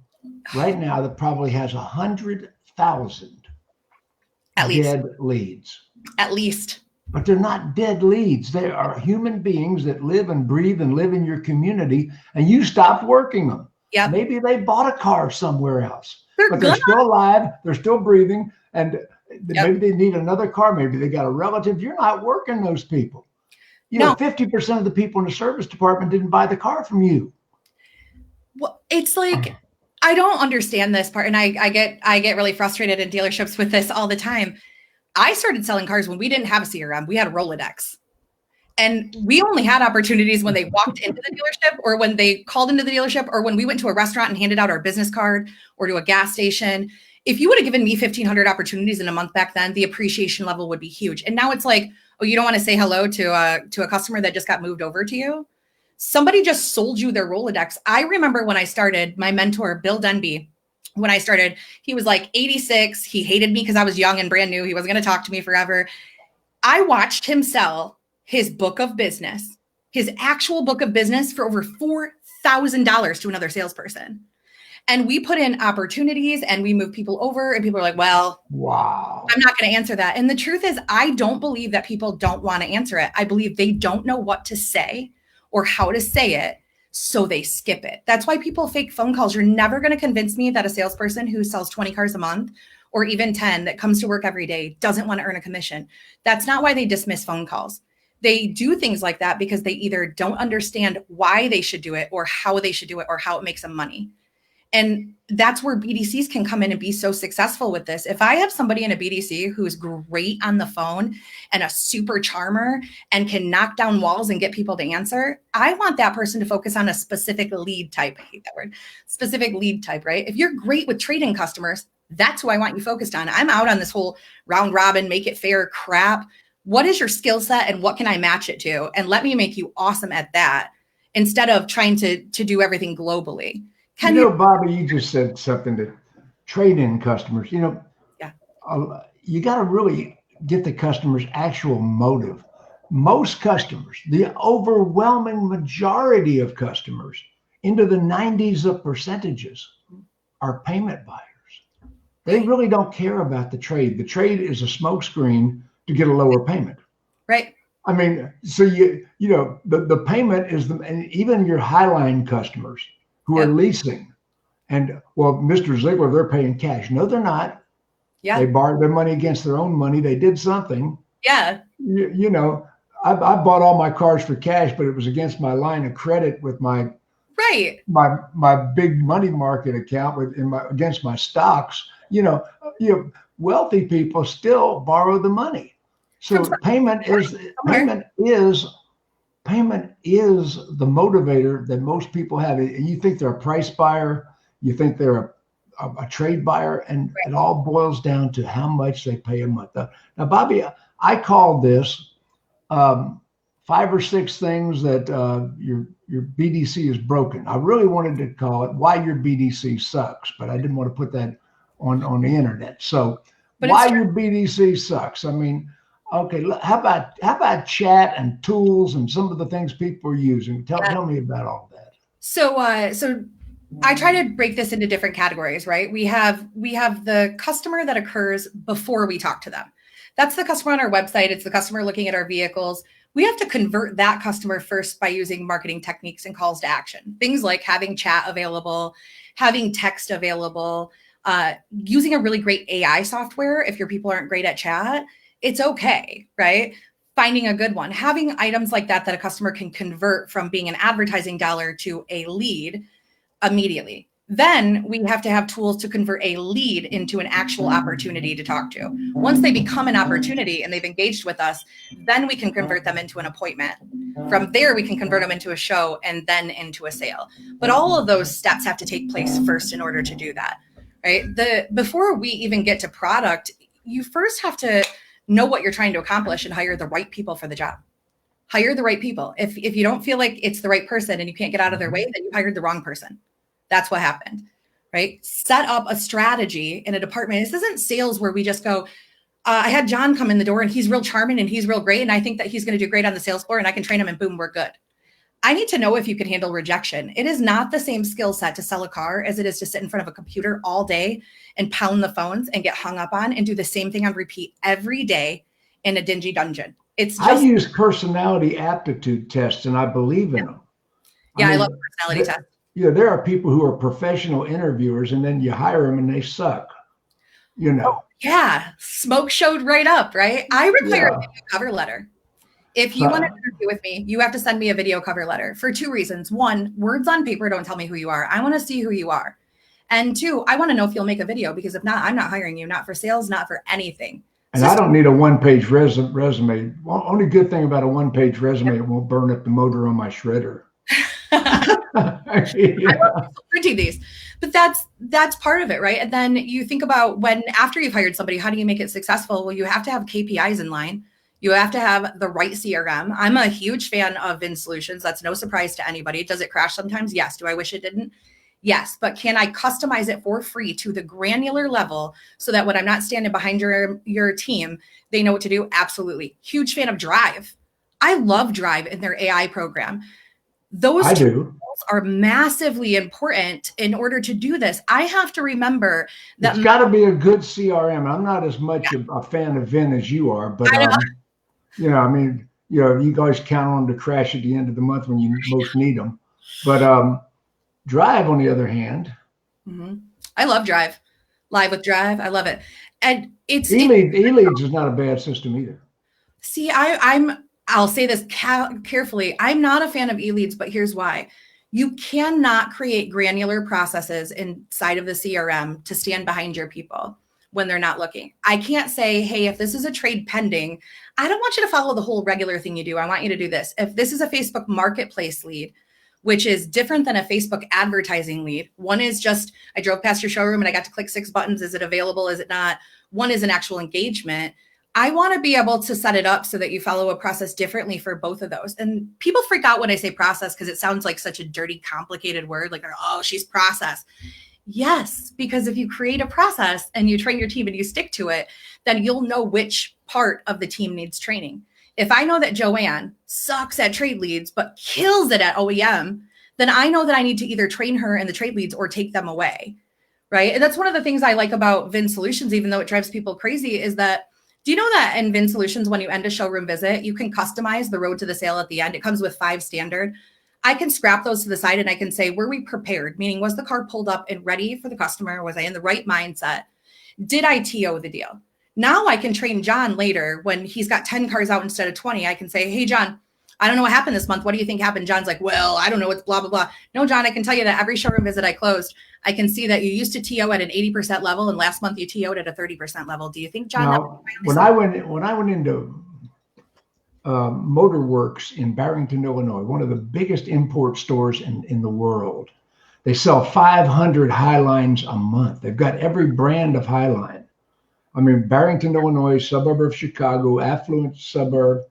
right now that probably has 100,000 dead leads. At least. But they're not dead leads. They are human beings that live and breathe and live in your community, and you stopped working them. Yep. Maybe they bought a car somewhere else, but they're still alive. They're still breathing, and maybe they need another car. Maybe they got a relative. You're not working those people. You know, 50% of the people in the service department didn't buy the car from you. Well, it's like, I don't understand this part. And I get really frustrated in dealerships with this all the time. I started selling cars when we didn't have a CRM. We had a Rolodex. And we only had opportunities when they walked into the dealership or when they called into the dealership or when we went to a restaurant and handed out our business card or to a gas station. If you would have given me 1,500 opportunities in a month back then, the appreciation level would be huge. And now it's like, oh, you don't want to say hello to a customer that just got moved over to you? Somebody just sold you their Rolodex. I remember when I started, my mentor, Bill Denby, when I started, he was like 86. He hated me because I was young and brand new. He wasn't going to talk to me forever. I watched him sell his book of business, his actual book of business, for over $4,000 to another salesperson. And we put in opportunities and we move people over and people are like, well, wow, I'm not going to answer that. And the truth is, I don't believe that people don't want to answer it. I believe they don't know what to say or how to say it, so they skip it. That's why people fake phone calls. You're never going to convince me that a salesperson who sells 20 cars a month or even 10 that comes to work every day doesn't want to earn a commission. That's not why they dismiss phone calls. They do things like that because they either don't understand why they should do it or how they should do it or how it makes them money. And that's where BDCs can come in and be so successful with this. If I have somebody in a BDC who's great on the phone and a super charmer and can knock down walls and get people to answer, I want that person to focus on a specific lead type. I hate that word. Specific lead type, right? If you're great with trading customers, that's who I want you focused on. I'm out on this whole round robin, make it fair crap. What is your skill set and what can I match it to? And let me make you awesome at that instead of trying to do everything globally. Bobbie, you just said something to trade-in customers. You got to really get the customer's actual motive. Most customers, the overwhelming majority of customers, into the 90s of percentages, are payment buyers. They really don't care about the trade. The trade is a smokescreen to get a lower payment. Right. I mean, so the payment is and even your Highline customers who are leasing, and well, Mr. Ziegler, they're paying cash. No, they're not. Yeah. They borrowed their money against their own money. They did something. Yeah. I bought all my cars for cash, but it was against my line of credit with my big money market account against my stocks. Wealthy people still borrow the money. So payment is the motivator that most people have. And you think they're a price buyer, you think they're a trade buyer, and it all boils down to how much they pay a month. Now, Bobbie, I call this 5 or 6 things that your BDC is broken. I really wanted to call it "Why Your BDC Sucks," but I didn't want to put that on the internet. So, why your BDC sucks. I mean, okay, how about chat and tools and some of the things people are using? Tell me about all that. So I try to break this into different categories, right? We have the customer that occurs before we talk to them. That's the customer on our website. It's the customer looking at our vehicles. We have to convert that customer first by using marketing techniques and calls to action. Things like having chat available, having text available, using a really great AI software. If your people aren't great at chat, it's okay, right? Finding a good one, having items like that a customer can convert from being an advertising dollar to a lead immediately. Then we have to have tools to convert a lead into an actual opportunity to talk to. Once they become an opportunity and they've engaged with us, then we can convert them into an appointment. From there, we can convert them into a show and then into a sale. But all of those steps have to take place first in order to do that, right? Before we even get to product, you first have to know what you're trying to accomplish and hire the right people for the job. Hire the right people. If you don't feel like it's the right person and you can't get out of their way, then you hired the wrong person. That's what happened, right? Set up a strategy in a department. This isn't sales where we just go, I had John come in the door and he's real charming and he's real great. And I think that he's going to do great on the sales floor and I can train him and boom, we're good. I need to know if you can handle rejection. It is not the same skill set to sell a car as it is to sit in front of a computer all day and pound the phones and get hung up on and do the same thing on repeat every day in a dingy dungeon. I use personality aptitude tests and I believe in them. Yeah, I love personality tests. There are people who are professional interviewers and then you hire them and they suck, Yeah, smoke showed right up, right? I require a video cover letter. If you want to interview with me, you have to send me a video cover letter for 2 reasons. 1, words on paper don't tell me who you are. I want to see who you are. And 2, I want to know if you'll make a video, because if not, I'm not hiring you, not for sales, not for anything. And I don't need a 1-page resume. Only good thing about a 1-page resume, it won't burn up the motor on my shredder. I love printing these, but that's part of it, right? And then you think about after you've hired somebody, how do you make it successful? Well, you have to have KPIs in line. You have to have the right CRM. I'm a huge fan of Vin Solutions. That's no surprise to anybody. Does it crash sometimes? Yes. Do I wish it didn't? Yes. But can I customize it for free to the granular level so that when I'm not standing behind your team, they know what to do? Absolutely. Huge fan of Drive. I love Drive in their AI program. Those tools are massively important in order to do this. I have to remember that it's got to be a good CRM. I'm not as much a fan of Vin as you are, but you guys count on them to crash at the end of the month when you most need them. But Drive, on the other hand, I love Drive. Live with Drive, I love it, and it's eLeads is not a bad system either. See, I'll say this carefully. I'm not a fan of eLeads, but here's why. You cannot create granular processes inside of the CRM to stand behind your people when they're not looking. I can't say, hey, if this is a trade pending, I don't want you to follow the whole regular thing you do. I want you to do this. If this is a Facebook marketplace lead, which is different than a Facebook advertising lead. One is just, I drove past your showroom and I got to click 6 buttons. Is it available? Is it not? One is an actual engagement. I want to be able to set it up so that you follow a process differently for both of those. And people freak out when I say process because it sounds like such a dirty, complicated word. Like, oh, she's process. Yes, because if you create a process and you train your team and you stick to it, then you'll know which part of the team needs training. If I know that Joanne sucks at trade leads, but kills it at OEM, then I know that I need to either train her in the trade leads or take them away, right? And that's one of the things I like about Vin Solutions, even though it drives people crazy, is that, do you know that in Vin Solutions, when you end a showroom visit, you can customize the road to the sale at the end? It comes with 5 standard. I can scrap those to the side and I can say, were we prepared? Meaning, was the car pulled up and ready for the customer? Was I in the right mindset? Did I TO the deal? Now I can train John later when he's got 10 cars out instead of 20. I can say, hey, John, I don't know what happened this month. What do you think happened? John's like, well, I don't know. It's blah, blah, blah. No, John, I can tell you that every showroom visit I closed, I can see that you used to TO at an 80% level and last month you TO'd at a 30% level. Do you think, John? Now, when I went into Motor Works in Barrington, Illinois, one of the biggest import stores in the world, they sell 500 Highlines a month. They've got every brand of Highline. I mean, Barrington, Illinois, suburb of Chicago, affluent suburb.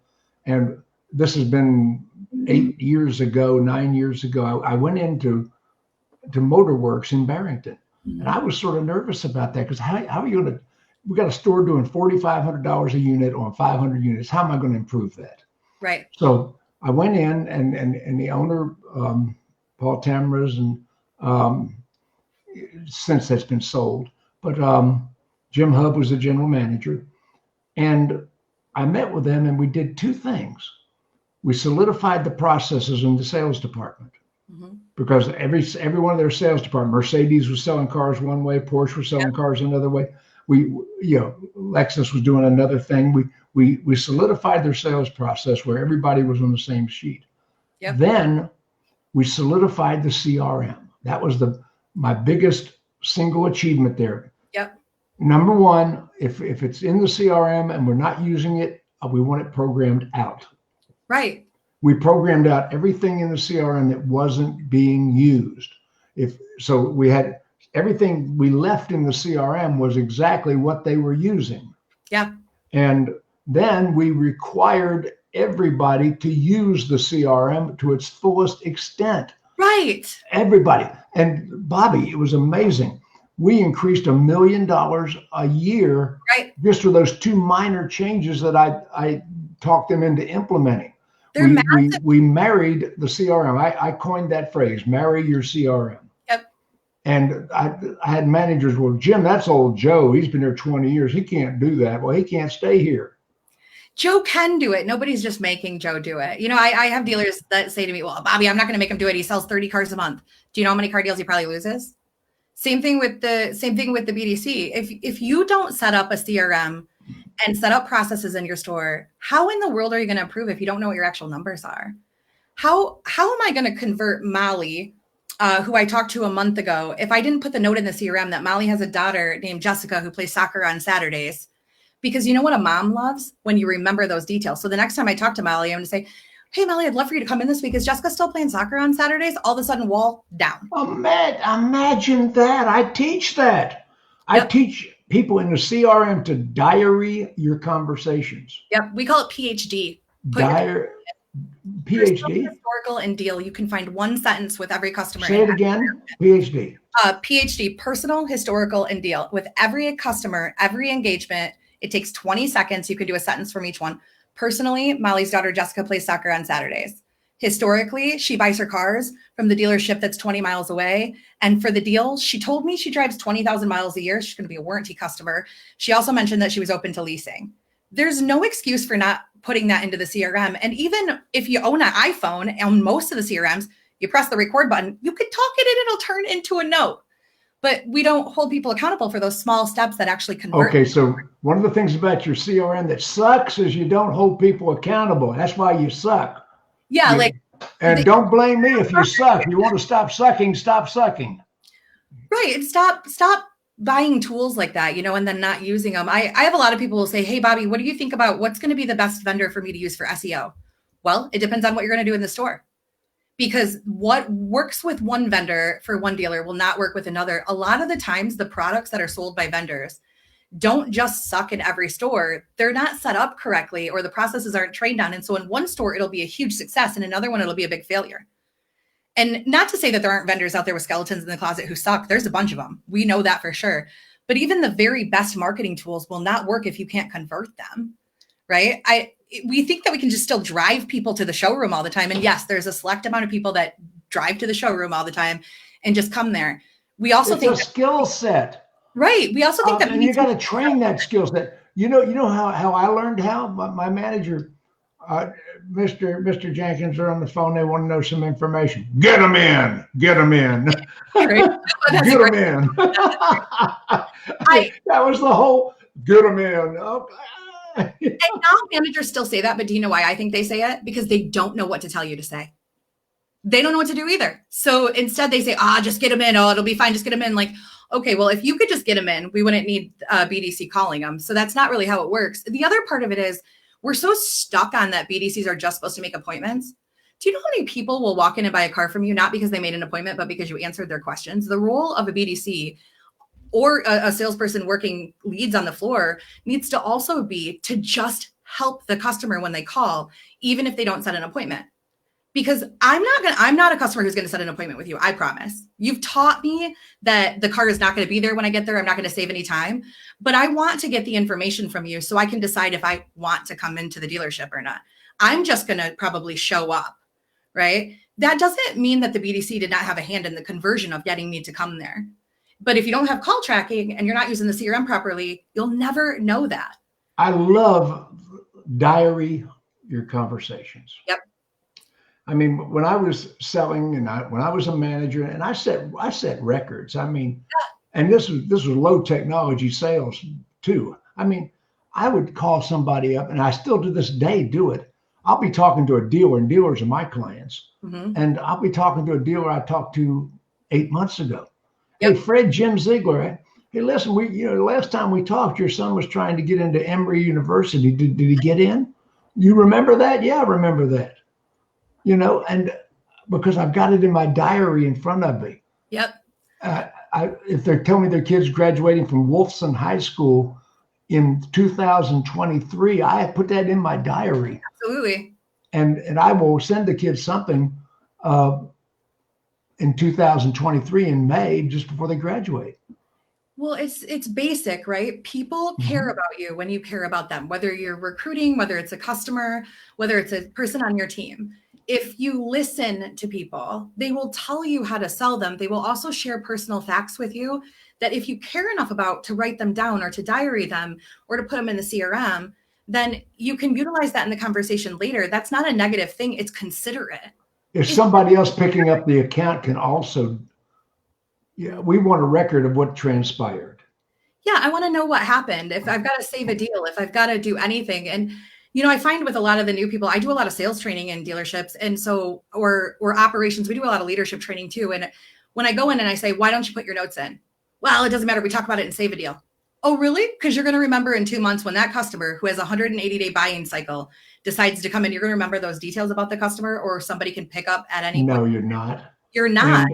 And this has been 8 years ago, 9 years ago. I went into Motorworks in Barrington, and I was sort of nervous about that because how are you going to? We got a store doing $4,500 a unit on 500 units. How am I going to improve that? Right. So I went in, and the owner, Paul Tamras, and since that's been sold, but Jim Hub was the general manager, and I met with them, and we did two things. We solidified the processes in the sales department. Because every one of their sales department, Mercedes was selling cars one way, Porsche was selling cars another way. Lexus was doing another thing. We solidified their sales process where everybody was on the same sheet. Yep. Then we solidified the CRM. That was my biggest single achievement there. Yep. Number one, if it's in the CRM and we're not using it, we want it programmed out. Right. We programmed out everything in the CRM that wasn't being used. So we had everything we left in the CRM was exactly what they were using. Yeah. And then we required everybody to use the CRM to its fullest extent. Right. Everybody. And Bobbie, it was amazing. We increased $1 million a year just for those two minor changes that I talked them into implementing. We married the CRM. I coined that phrase, marry your CRM. Yep. And I had managers, well, Jim, that's old Joe. He's been here 20 years. He can't do that. Well, he can't stay here. Joe can do it. Nobody's just making Joe do it. I have dealers that say to me, well, Bobbie, I'm not going to make him do it. He sells 30 cars a month. Do you know how many car deals he probably loses? Same thing with the BDC. If you don't set up a CRM and set up processes in your store, how in the world are you going to improve if you don't know what your actual numbers are? How am I going to convert Molly, who I talked to a month ago, if I didn't put the note in the CRM that Molly has a daughter named Jessica who plays soccer on Saturdays? Because you know what a mom loves? When you remember those details. So the next time I talk to Molly, I'm going to say, hey, Molly, I'd love for you to come in this week. Is Jessica still playing soccer on Saturdays? All of a sudden, wall down. Imagine that. I teach that. I teach people in the CRM to diary your conversations. Yep. We call it PhD. PhD? Historical and deal. You can find one sentence with every customer. Say it again. PhD. PhD, personal, historical, and deal. With every customer, every engagement, it takes 20 seconds. You can do a sentence from each one. Personally, Molly's daughter, Jessica, plays soccer on Saturdays. Historically, she buys her cars from the dealership that's 20 miles away. And for the deal, she told me she drives 20,000 miles a year. She's going to be a warranty customer. She also mentioned that she was open to leasing. There's no excuse for not putting that into the CRM. And even if you own an iPhone, on most of the CRMs, you press the record button, you could talk it and it'll turn into a note. But we don't hold people accountable for those small steps that actually convert. Okay, so one of the things about your CRM that sucks is you don't hold people accountable. That's why you suck. Yeah, and don't blame me if you suck. You want to stop sucking, stop sucking. Right, and stop buying tools like that, and then not using them. I have a lot of people who say, hey, Bobbie, what do you think about what's going to be the best vendor for me to use for SEO? Well, it depends on what you're going to do in the store. Because what works with one vendor for one dealer will not work with another. A lot of the times, the products that are sold by vendors don't just suck in every store. They're not set up correctly, or the processes aren't trained on. And so in one store, it'll be a huge success. In another one, it'll be a big failure. And not to say that there aren't vendors out there with skeletons in the closet who suck. There's a bunch of them. We know that for sure. But even the very best marketing tools will not work if you can't convert them, right? We think that we can just still drive people to the showroom all the time. And yes, there's a select amount of people that drive to the showroom all the time and just come there. We also think it's a skill set. Right. We also think that and you got to train that skill set. You know how I learned how? My manager, Mr. Jenkins, are on the phone. They want to know some information. Get them in. Get them in. Right. Get them in. That was the whole get them in. Okay. And now managers still say that, but do you know why I think they say it? Because they don't know what to tell you to say. They don't know what to do either. So instead they say, just get them in. Oh, it'll be fine. Just get them in. Like, okay, well, if you could just get them in, we wouldn't need BDC calling them. So that's not really how it works. The other part of it is we're so stuck on that BDCs are just supposed to make appointments. Do you know how many people will walk in and buy a car from you, not because they made an appointment, but because you answered their questions? The role of a BDC or a salesperson working leads on the floor needs to also be to just help the customer when they call, even if they don't set an appointment. Because I'm not a customer who's going to set an appointment with you. I promise. You've taught me that the car is not going to be there when I get there. I'm not going to save any time, but I want to get the information from you so I can decide if I want to come into the dealership or not. I'm just going to probably show up, right? That doesn't mean that the BDC did not have a hand in the conversion of getting me to come there. But if you don't have call tracking and you're not using the CRM properly, you'll never know that. I love diary your conversations. Yep. I mean, when I was selling and when I was a manager, and I set records. I mean, and this was low technology sales too. I mean, I would call somebody up, and I still to this day do it. I'll be talking to a dealer, and dealers are my clients, and I'll be talking to a dealer I talked to 8 months ago. Yep. Hey, Fred, Jim Ziegler. Hey, listen, the last time we talked, your son was trying to get into Emory University. Did he get in? You remember that? Yeah, I remember that. And because I've got it in my diary in front of me. Yep. If they're telling me their kid's graduating from Wolfson High School in 2023, I put that in my diary. Absolutely. And I will send the kids something in 2023 in May, just before they graduate. Well, it's basic, right? People care about you when you care about them, whether you're recruiting, whether it's a customer, whether it's a person on your team. If you listen to people, they will tell you how to sell them. They will also share personal facts with you that if you care enough about to write them down or to diary them or to put them in the CRM, then you can utilize that in the conversation later. That's not a negative thing. It's considerate. If somebody else picking up the account can also, we want a record of what transpired. Yeah, I want to know what happened. If I've got to save a deal, if I've got to do anything. And I find with a lot of the new people, I do a lot of sales training in dealerships. And so, or operations, we do a lot of leadership training too. And when I go in and I say, why don't you put your notes in? Well, it doesn't matter. We talk about it and save a deal. Oh, really? Because you're going to remember in 2 months when that customer who has a 180-day buying cycle decides to come in, you're going to remember those details about the customer, or somebody can pick up at any point. No, you're not. You're not.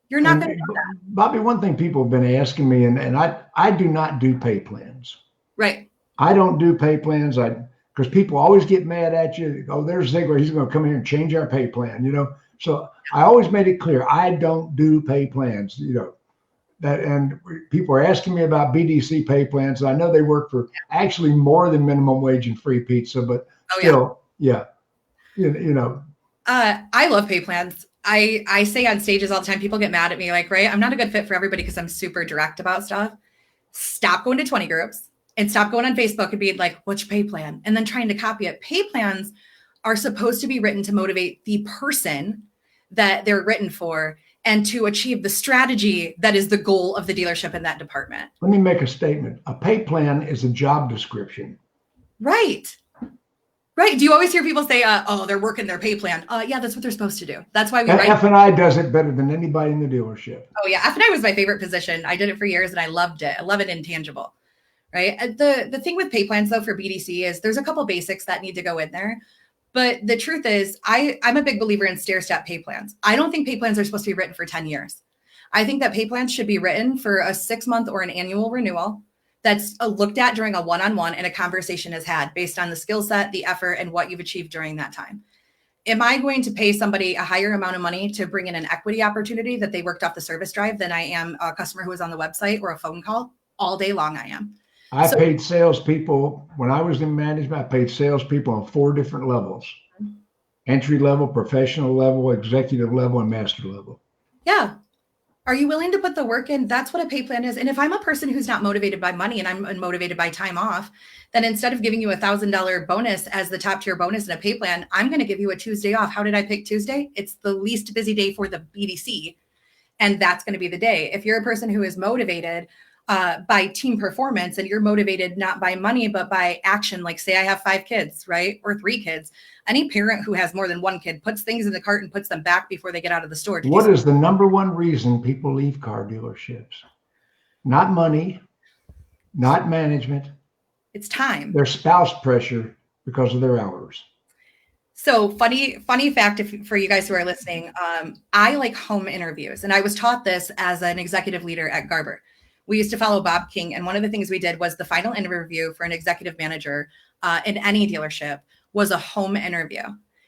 You're not going to do that. Bobbie, one thing people have been asking me, and I do not do pay plans. Right. I don't do pay plans. Because people always get mad at you. Oh, there's Ziegler. He's going to come here and change our pay plan. So I always made it clear I don't do pay plans. That, and people are asking me about BDC pay plans. I know they work for actually more than minimum wage and free pizza, but still, yeah. I love pay plans. I say on stages all the time, people get mad at me like, right, I'm not a good fit for everybody because I'm super direct about stuff. Stop going to 20 groups. And stop going on Facebook and being like, what's your pay plan? And then trying to copy it. Pay plans are supposed to be written to motivate the person that they're written for and to achieve the strategy that is the goal of the dealership in that department. Let me make a statement. A pay plan is a job description. Right. Right. Do you always hear people say, they're working their pay plan? Yeah, that's what they're supposed to do. That's why we write. F&I does it better than anybody in the dealership. Oh, yeah. F&I was my favorite position. I did it for years and I loved it. I love it intangible. Right. The thing with pay plans, though, for BDC is there's a couple basics that need to go in there. But the truth is, I'm a big believer in stair-step pay plans. I don't think pay plans are supposed to be written for 10 years. I think that pay plans should be written for a 6-month or an annual renewal that's looked at during a one-on-one and a conversation is had based on the skill set, the effort, and what you've achieved during that time. Am I going to pay somebody a higher amount of money to bring in an equity opportunity that they worked off the service drive than I am a customer who was on the website or a phone call? All day long I am. I paid salespeople, when I was in management, I paid salespeople on 4 different levels: entry level, professional level, executive level, and master level. Yeah. Are you willing to put the work in? That's what a pay plan is. And if I'm a person who's not motivated by money and I'm motivated by time off, then instead of giving you $1,000 bonus as the top tier bonus in a pay plan, I'm going to give you a Tuesday off. How did I pick Tuesday? It's the least busy day for the BDC. And that's going to be the day. If you're a person who is motivated by team performance and you're motivated not by money, but by action, like say I have 5 kids, right? Or 3 kids. Any parent who has more than 1 kid puts things in the cart and puts them back before they get out of the store. What is the number one reason people leave car dealerships? Not money, not management. It's time. Their spouse pressure because of their hours. So funny fact for you guys who are listening, I like home interviews. And I was taught this as an executive leader at Garber. We used to follow Bob King. And one of the things we did was the final interview for an executive manager in any dealership was a home interview.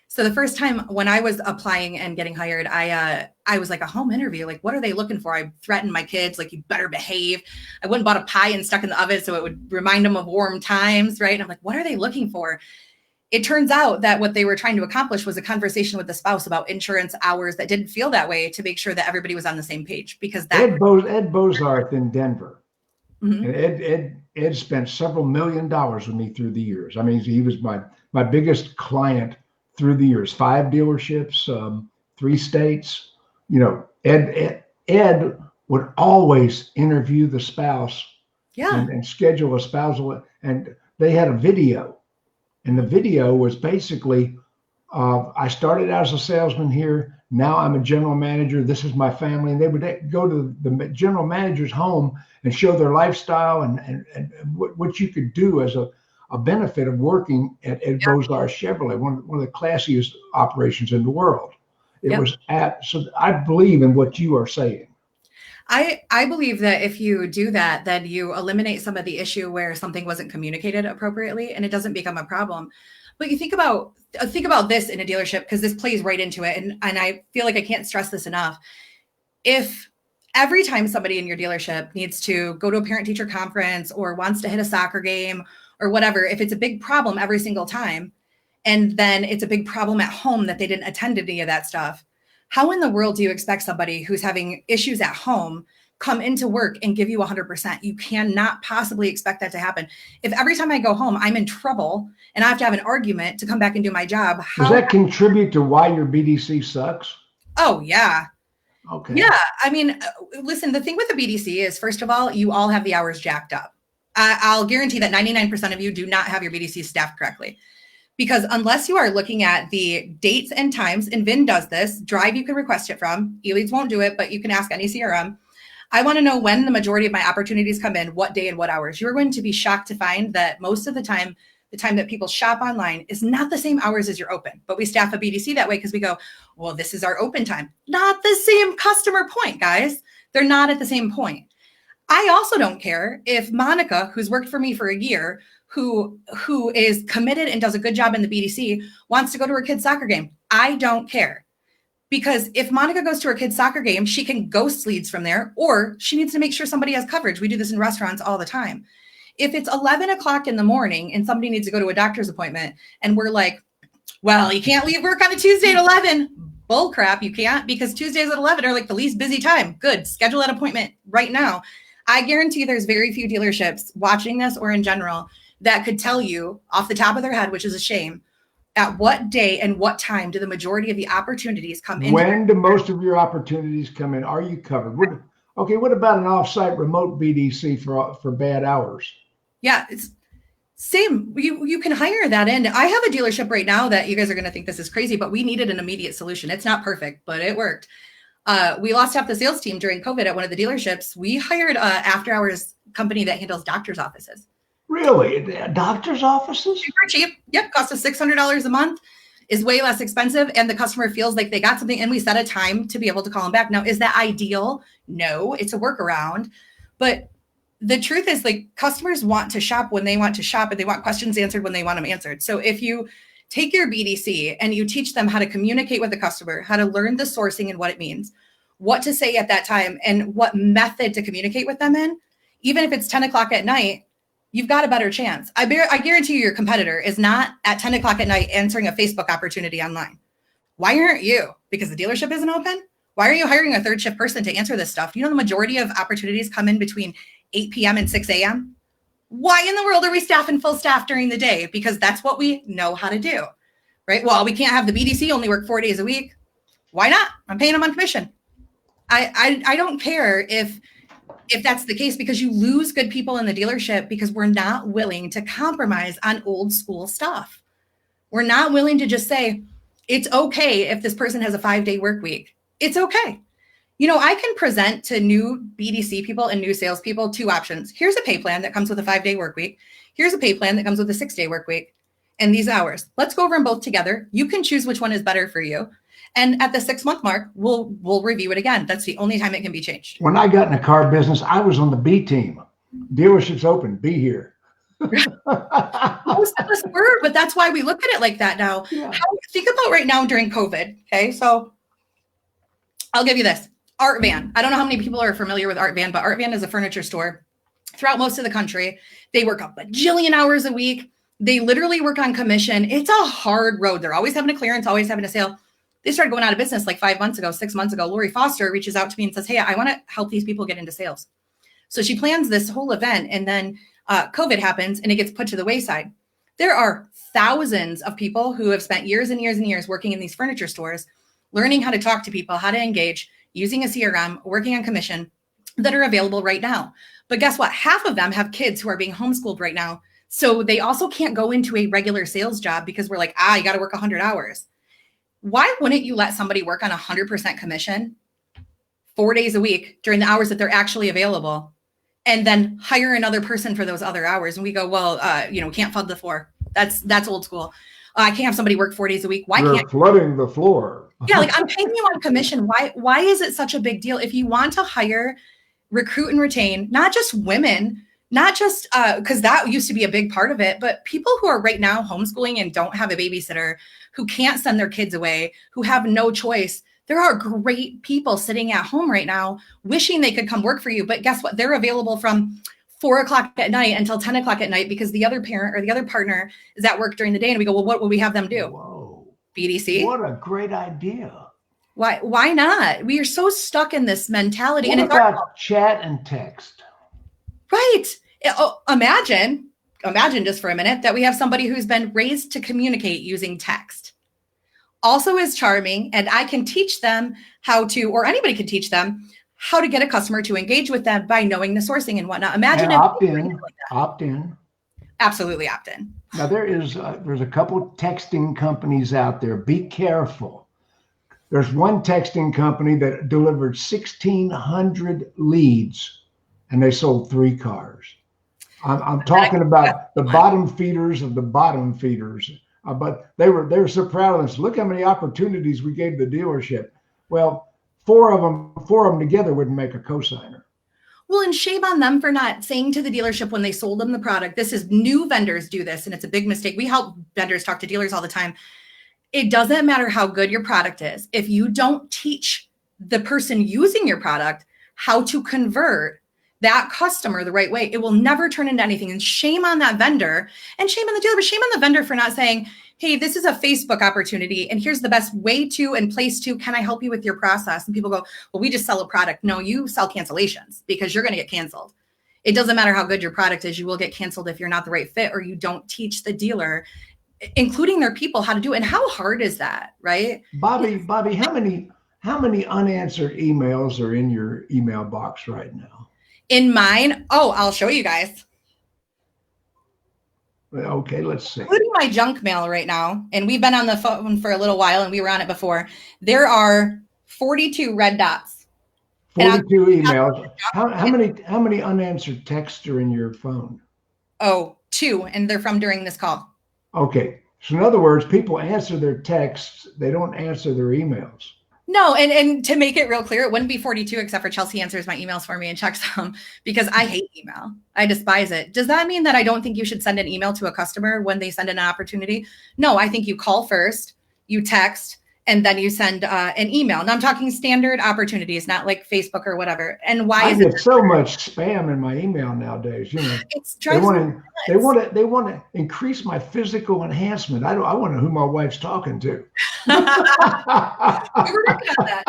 So the first time when I was applying and getting hired, I was like, a home interview? Like, what are they looking for? I threatened my kids, like, you better behave. I went and bought a pie and stuck in the oven so it would remind them of warm times, right? And I'm like, what are they looking for? It turns out that what they were trying to accomplish was a conversation with the spouse about insurance hours that didn't feel that way, to make sure that everybody was on the same page. Because that Ed Bozarth in Denver, and Ed spent several $1 million with me through the years. I mean, he was my biggest client through the years. 5 dealerships, 3 states. You know, Ed would always interview the spouse, and schedule a spousal, and they had a video. And the video was basically, I started out as a salesman here. Now I'm a general manager. This is my family. And they would go to the general manager's home and show their lifestyle and what you could do as a benefit of working at Bozarth Chevrolet, one of the classiest operations in the world. So I believe in what you are saying. I believe that if you do that, then you eliminate some of the issue where something wasn't communicated appropriately, and it doesn't become a problem. But you think about this in a dealership, because this plays right into it. And I feel like I can't stress this enough. If every time somebody in your dealership needs to go to a parent teacher conference or wants to hit a soccer game or whatever, if it's a big problem every single time, and then it's a big problem at home that they didn't attend to any of that stuff, how in the world do you expect somebody who's having issues at home come into work and give you 100%? You cannot possibly expect that to happen. If every time I go home, I'm in trouble and I have to have an argument to come back and do my job. Does that contribute to why your BDC sucks? Oh, yeah. Okay. Yeah. I mean, listen, the thing with the BDC is, first of all, you all have the hours jacked up. I'll guarantee that 99% of you do not have your BDC staffed correctly. Because unless you are looking at the dates and times, and Vin does this, Drive you can request it from, eLeads won't do it, but you can ask any CRM. I want to know when the majority of my opportunities come in, what day and what hours. You're going to be shocked to find that most of the time that people shop online is not the same hours as you're open. But we staff a BDC that way because we go, well, this is our open time. Not the same customer point, guys. They're not at the same point. I also don't care if Monica, who's worked for me for a year, who is committed and does a good job in the BDC, wants to go to her kid's soccer game. I don't care. Because if Monica goes to her kid's soccer game, she can ghost leads from there, or she needs to make sure somebody has coverage. We do this in restaurants all the time. If it's 11 o'clock in the morning and somebody needs to go to a doctor's appointment and we're like, well, you can't leave work on a Tuesday at 11. Bull crap, you can't, because Tuesdays at 11 are like the least busy time. Good, schedule that appointment right now. I guarantee there's very few dealerships watching this or in general that could tell you off the top of their head, which is a shame, at what day and what time do the majority of the opportunities come in? When do most of your opportunities come in? Are you covered? What about an off-site remote BDC for bad hours? Yeah, it's same. You can hire that in. I have a dealership right now that you guys are going to think this is crazy, but we needed an immediate solution. It's not perfect, but it worked. We lost half the sales team during COVID at one of the dealerships. We hired an after-hours company that handles doctor's offices. Really? Doctor's offices? Super cheap. Yep. Cost us $600 a month. Is way less expensive. And the customer feels like they got something. And we set a time to be able to call them back. Now, is that ideal? No, it's a workaround. But the truth is, like, customers want to shop when they want to shop, and they want questions answered when they want them answered. So if you take your BDC and you teach them how to communicate with the customer, how to learn the sourcing and what it means, what to say at that time, and what method to communicate with them in, even if it's 10 o'clock at night, you've got a better chance. I guarantee you your competitor is not at 10 o'clock at night answering a Facebook opportunity online. Why aren't you? Because the dealership isn't open? Why are you hiring a third shift person to answer this stuff? You know, the majority of opportunities come in between 8 p.m. and 6 a.m. Why in the world are we staffing full staff during the day? Because that's what we know how to do, right? Well, we can't have the BDC only work 4 days a week. Why not? I'm paying them on commission. I don't care if that's the case, because you lose good people in the dealership because we're not willing to compromise on old school stuff. We're not willing to just say, it's okay if this person has a 5-day work week. It's okay. You know, I can present to new BDC people and new salespeople 2 options. Here's a pay plan that comes with a 5-day work week. Here's a pay plan that comes with a 6-day work week and these hours. Let's go over them both together. You can choose which one is better for you. And at the 6-month mark, we'll review it again. That's the only time it can be changed. When I got in the car business, I was on the B team. Dealerships open, be here. Most of us were, but that's why we look at it like that now. Yeah. Think about right now during COVID. Okay, so I'll give you this. Art Van. I don't know how many people are familiar with Art Van, but Art Van is a furniture store throughout most of the country. They work a bajillion hours a week. They literally work on commission. It's a hard road. They're always having a clearance, always having a sale. They started going out of business like 5 months ago, 6 months ago. Lori Foster reaches out to me and says, hey, I want to help these people get into sales. So she plans this whole event, and then COVID happens and it gets put to the wayside. There are thousands of people who have spent years and years and years working in these furniture stores, learning how to talk to people, how to engage, using a CRM, working on commission, that are available right now. But guess what? Half of them have kids who are being homeschooled right now. So they also can't go into a regular sales job because we're like, you got to work 100 hours. Why wouldn't you let somebody work on 100% commission 4 days a week during the hours that they're actually available, and then hire another person for those other hours? And we go, well, can't flood the floor. That's old school. I can't have somebody work 4 days a week. Why You're can't flooding the floor? Yeah, like I'm paying you on commission. Why is it such a big deal? If you want to hire, recruit, and retain, not just women, not just because that used to be a big part of it, but people who are right now homeschooling and don't have a babysitter, who can't send their kids away, who have no choice. There are great people sitting at home right now wishing they could come work for you. But guess what? They're available from 4 o'clock at night until 10 o'clock at night because the other parent or the other partner is at work during the day. And we go, well, what will we have them do? Whoa. BDC. What a great idea. Why not? We are so stuck in this mentality. What and about chat and text? Right. Imagine just for a minute that we have somebody who's been raised to communicate using text, also is charming, and I can teach them how to, or anybody can teach them how to get a customer to engage with them by knowing the sourcing and whatnot. Imagine opt in. Absolutely opt in. Now there's a couple texting companies out there. Be careful. There's one texting company that delivered 1,600 leads, and they sold 3 cars. I'm talking about the bottom feeders of the bottom feeders. But they were so proud of us. Look how many opportunities we gave the dealership. Well, four of them together wouldn't make a cosigner. Well, and shame on them for not saying to the dealership when they sold them the product, this is new vendors do this, and it's a big mistake. We help vendors talk to dealers all the time. It doesn't matter how good your product is. If you don't teach the person using your product how to convert that customer the right way, it will never turn into anything. And shame on that vendor, and shame on the dealer, but shame on the vendor for not saying, hey, this is a Facebook opportunity, and here's the best way to and place to, can I help you with your process? And people go, well, we just sell a product. No, you sell cancellations because you're going to get canceled. It doesn't matter how good your product is. You will get canceled if you're not the right fit, or you don't teach the dealer, including their people, how to do it. And how hard is that, right? Bobbie, how many unanswered emails are in your email box right now? In mine, I'll show you guys. Okay, let's see. Including my junk mail right now, and we've been on the phone for a little while, and we were on it before. There are 42 red dots. 42 emails. How many unanswered texts are in your phone? 2, and they're from during this call. Okay, so in other words, people answer their texts, they don't answer their emails. No, and to make it real clear, it wouldn't be 42 except for Chelsea answers my emails for me and checks them because I hate email. I despise it. Does that mean that I don't think you should send an email to a customer when they send in an opportunity? No, I think you call first, you text, and then you send an email. Now I'm talking standard opportunities, not like Facebook or whatever. And why I is get it so much spam in my email nowadays? You know, it's they want to increase my physical enhancement. I want to know who my wife's talking to. We're working on that.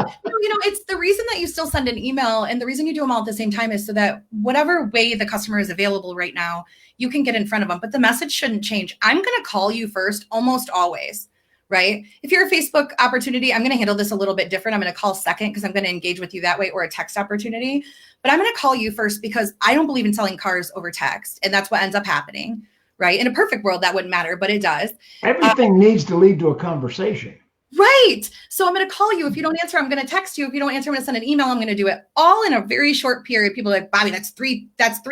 It's the reason that you still send an email, and the reason you do them all at the same time is so that whatever way the customer is available right now, you can get in front of them. But the message shouldn't change. I'm going to call you first, almost always. Right? If you're a Facebook opportunity, I'm going to handle this a little bit different. I'm going to call second because I'm going to engage with you that way, or a text opportunity. But I'm going to call you first because I don't believe in selling cars over text. And that's what ends up happening. Right? In a perfect world, that wouldn't matter, but it does. Everything needs to lead to a conversation. Right. So I'm going to call you. If you don't answer, I'm going to text you. If you don't answer, I'm going to send an email. I'm going to do it all in a very short period. People are like, Bobbie, that's three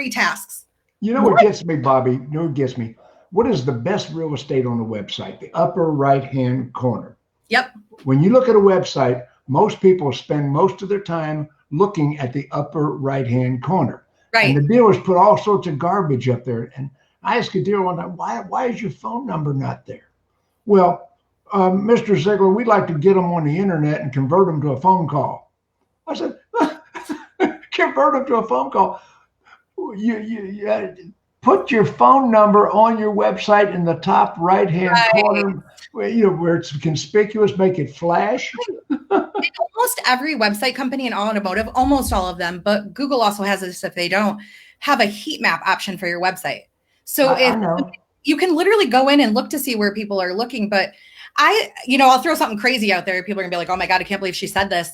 tasks. You know what gets me, Bobbie? You know what gets me? What is the best real estate on the website? The upper right-hand corner. Yep. When you look at a website, most people spend most of their time looking at the upper right-hand corner. Right. And the dealers put all sorts of garbage up there. And I asked a dealer one time, why is your phone number not there? Well, Mr. Ziegler, we'd like to get them on the internet and convert them to a phone call. I said, convert them to a phone call. You put your phone number on your website in the top right-hand corner, where it's conspicuous, make it flash. Almost every website company in automotive, almost all of them, but Google also has this if they don't, have a heat map option for your website. So you can literally go in and look to see where people are looking. But I'll throw something crazy out there. People are gonna be like, oh my God, I can't believe she said this.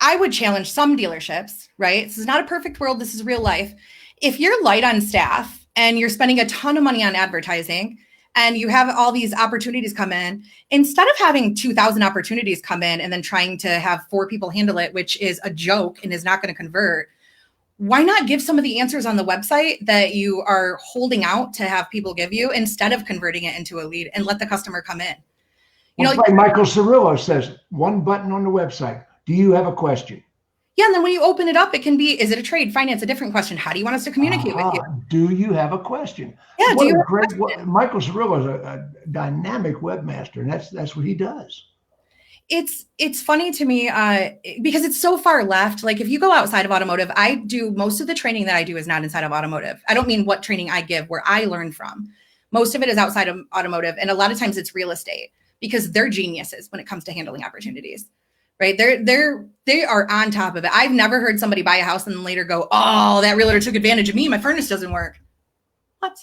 I would challenge some dealerships, right? This is not a perfect world. This is real life. If you're light on staff and you're spending a ton of money on advertising and you have all these opportunities come in, instead of having 2,000 opportunities come in and then trying to have 4 people handle it, which is a joke and is not going to convert, why not give some of the answers on the website that you are holding out to have people give you instead of converting it into a lead and let the customer come in? Like Michael Cirillo says, one button on the website. Do you have a question? Yeah, and then when you open it up, it can be, is it a trade, finance, a different question? How do you want us to communicate with you? Do you have a question? Yeah, Michael Cirillo is a dynamic webmaster, and that's what he does. It's funny to me because it's so far left. Like if you go outside of automotive, I do most of the training that I do is not inside of automotive. I don't mean what training I give, where I learn from. Most of it is outside of automotive, and a lot of times it's real estate because they're geniuses when it comes to handling opportunities. Right. They are on top of it. I've never heard somebody buy a house and then later go, oh, that realtor took advantage of me. My furnace doesn't work. What?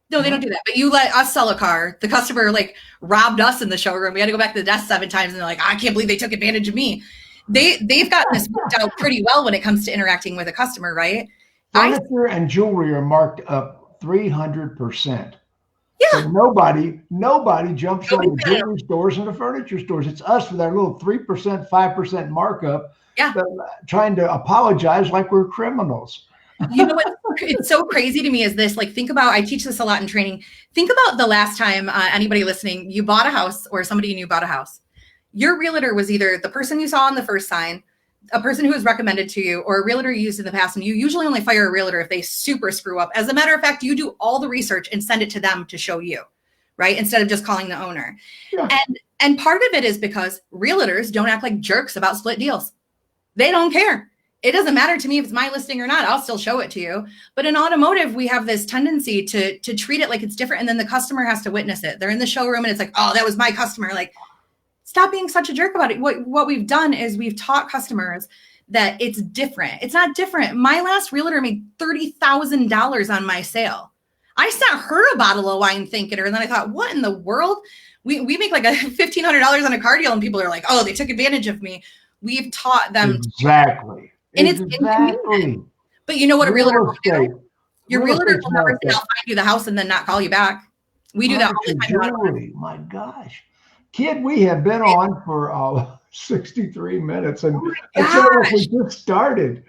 No, they don't do that. But you let us sell a car. The customer robbed us in the showroom. We had to go back to the desk 7 times and they're like, I can't believe they took advantage of me. They've gotten this worked out pretty well when it comes to interacting with a customer, right? Furniture and jewelry are marked up 300%. Yeah. So nobody jumps on the jewelry stores and the furniture stores. It's us with our little 3%, 5% markup, trying to apologize like we're criminals. You know what? It's so crazy to me is this, think about, I teach this a lot in training. Think about the last time anybody listening, you bought a house or somebody you knew bought a house. Your realtor was either the person you saw on the first sign, a person who was recommended to you, or a realtor you used in the past. And you usually only fire a realtor if they super screw up. As a matter of fact, you do all the research and send it to them to show you, right? Instead of just calling the owner. Yeah. And part of it is because realtors don't act like jerks about split deals. They don't care. It doesn't matter to me if it's my listing or not. I'll still show it to you. But in automotive, we have this tendency to treat it like it's different. And then the customer has to witness it. They're in the showroom and it's like, oh, that was my customer. Stop being such a jerk about it. What we've done is we've taught customers that it's different. It's not different. My last realtor made $30,000 on my sale. I sent her a bottle of wine thanking her. And then I thought, what in the world? We make a $1,500 on a car deal and people are like, oh, they took advantage of me. We've taught them. Exactly. And it's inconvenient. But you know what a realtor will do? Your realtor will never say, I'll find you the house and then not call you back. We do that all the time. My gosh. Kid, we have been on for 63 minutes and we just started.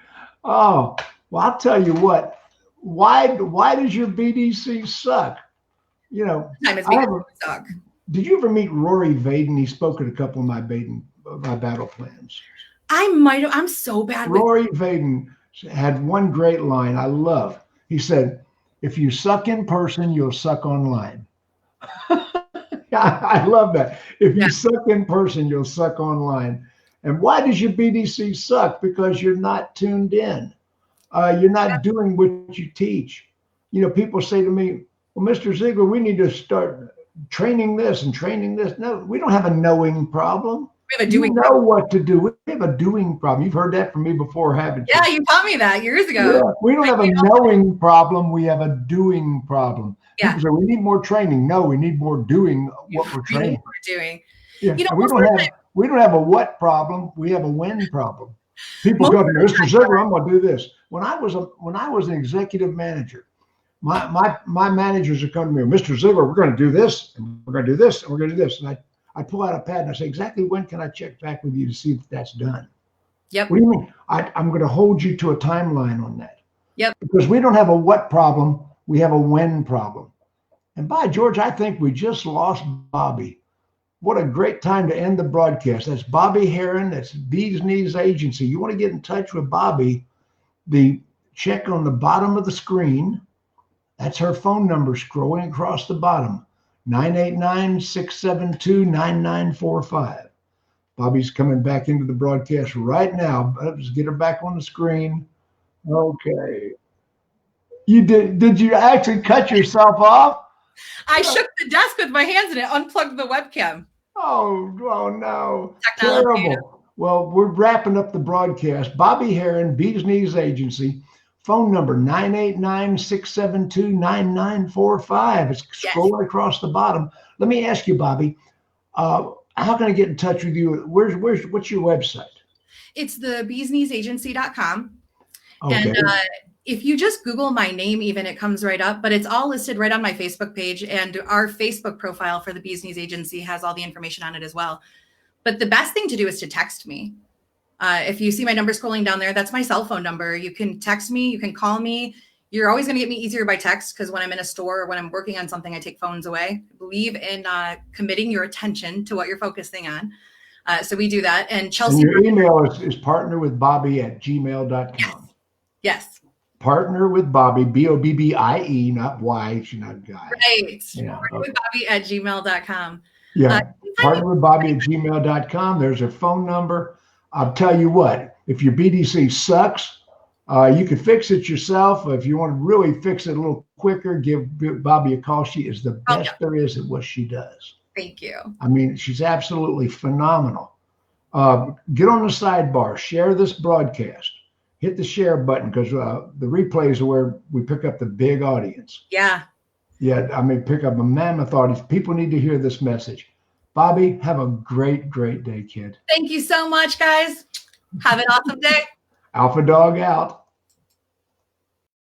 Oh, well, I'll tell you what. Why does your BDC suck? Did you ever meet Rory Vaden? He spoke at a couple of my battle plans. I might have. I'm so bad. Rory Vaden had one great line I love. He said, if you suck in person, you'll suck online. I love that. If you suck in person, you'll suck online. And why does your BDC suck? Because you're not tuned in. You're not doing what you teach. People say to me, well, Mr. Ziegler, we need to start training this and training this. No, we don't have a knowing problem. We have a doing problem. What to do. We have a doing problem. You've heard that from me before, haven't you? Yeah, you taught me that years ago. Yeah, we don't have a knowing problem. We have a doing problem. Yeah. People say we need more training. No, we need more doing what we're training. Yeah. We don't have a what problem. We have a when problem. People go to me, Mr. Ziegler, I'm going to do this. When I was an executive manager, my managers would come to me, Mr. Ziegler, we're going to do this, and we're going to do this, and we're going to do this. And I pull out a pad and I say, exactly when can I check back with you to see if that's done? Yep. What do you mean? I'm going to hold you to a timeline on that. Yep. Because we don't have a what problem. We have a when problem. And by George, I think we just lost Bobbie. What a great time to end the broadcast. That's Bobbie Herron. That's Bees Knees Agency. You want to get in touch with Bobbie, the check on the bottom of the screen. That's her phone number scrolling across the bottom, 989-672-9945. Bobbie's coming back into the broadcast right now. Let's get her back on the screen. Okay. You did you actually cut yourself off? I shook the desk with my hands and it unplugged the webcam. Oh no. Technology. Terrible. Well, we're wrapping up the broadcast. Bobbie Herron, Bees Knees Agency, phone number 989-672-9945. It's scrolling across the bottom. Let me ask you, Bobbie, how can I get in touch with you? What's your website? It's the beeskneesagency.com. Okay. And if you just Google my name, even it comes right up, but it's all listed right on my Facebook page, and our Facebook profile for the Bees Knees Agency has all the information on it as well. But the best thing to do is to text me. If you see my number scrolling down there, that's my cell phone number. You can text me, you can call me. You're always going to get me easier by text, because when I'm in a store or when I'm working on something, I take phones away. I believe in committing your attention to what you're focusing on. So we do that. And Chelsea. And your email is partnerwithbobbie@gmail.com. Yes. Partner with Bobbie, Bobbie, not Y. She's not a guy. Right. Yeah, partnerwithbobbie@gmail.com. Yeah. Partnerwithbobbie@gmail.com. There's her phone number. I'll tell you what, if your BDC sucks, you can fix it yourself. If you want to really fix it a little quicker, give Bobbie a call. She is the best there is at what she does. Thank you. I mean, she's absolutely phenomenal. Get on the sidebar, share this broadcast. Hit the share button, because the replays are where we pick up the big audience. Yeah. Yeah, I mean, pick up a mammoth audience. People need to hear this message. Bobbie, have a great, great day, kid. Thank you so much, guys. Have an awesome day. Alpha Dawg out.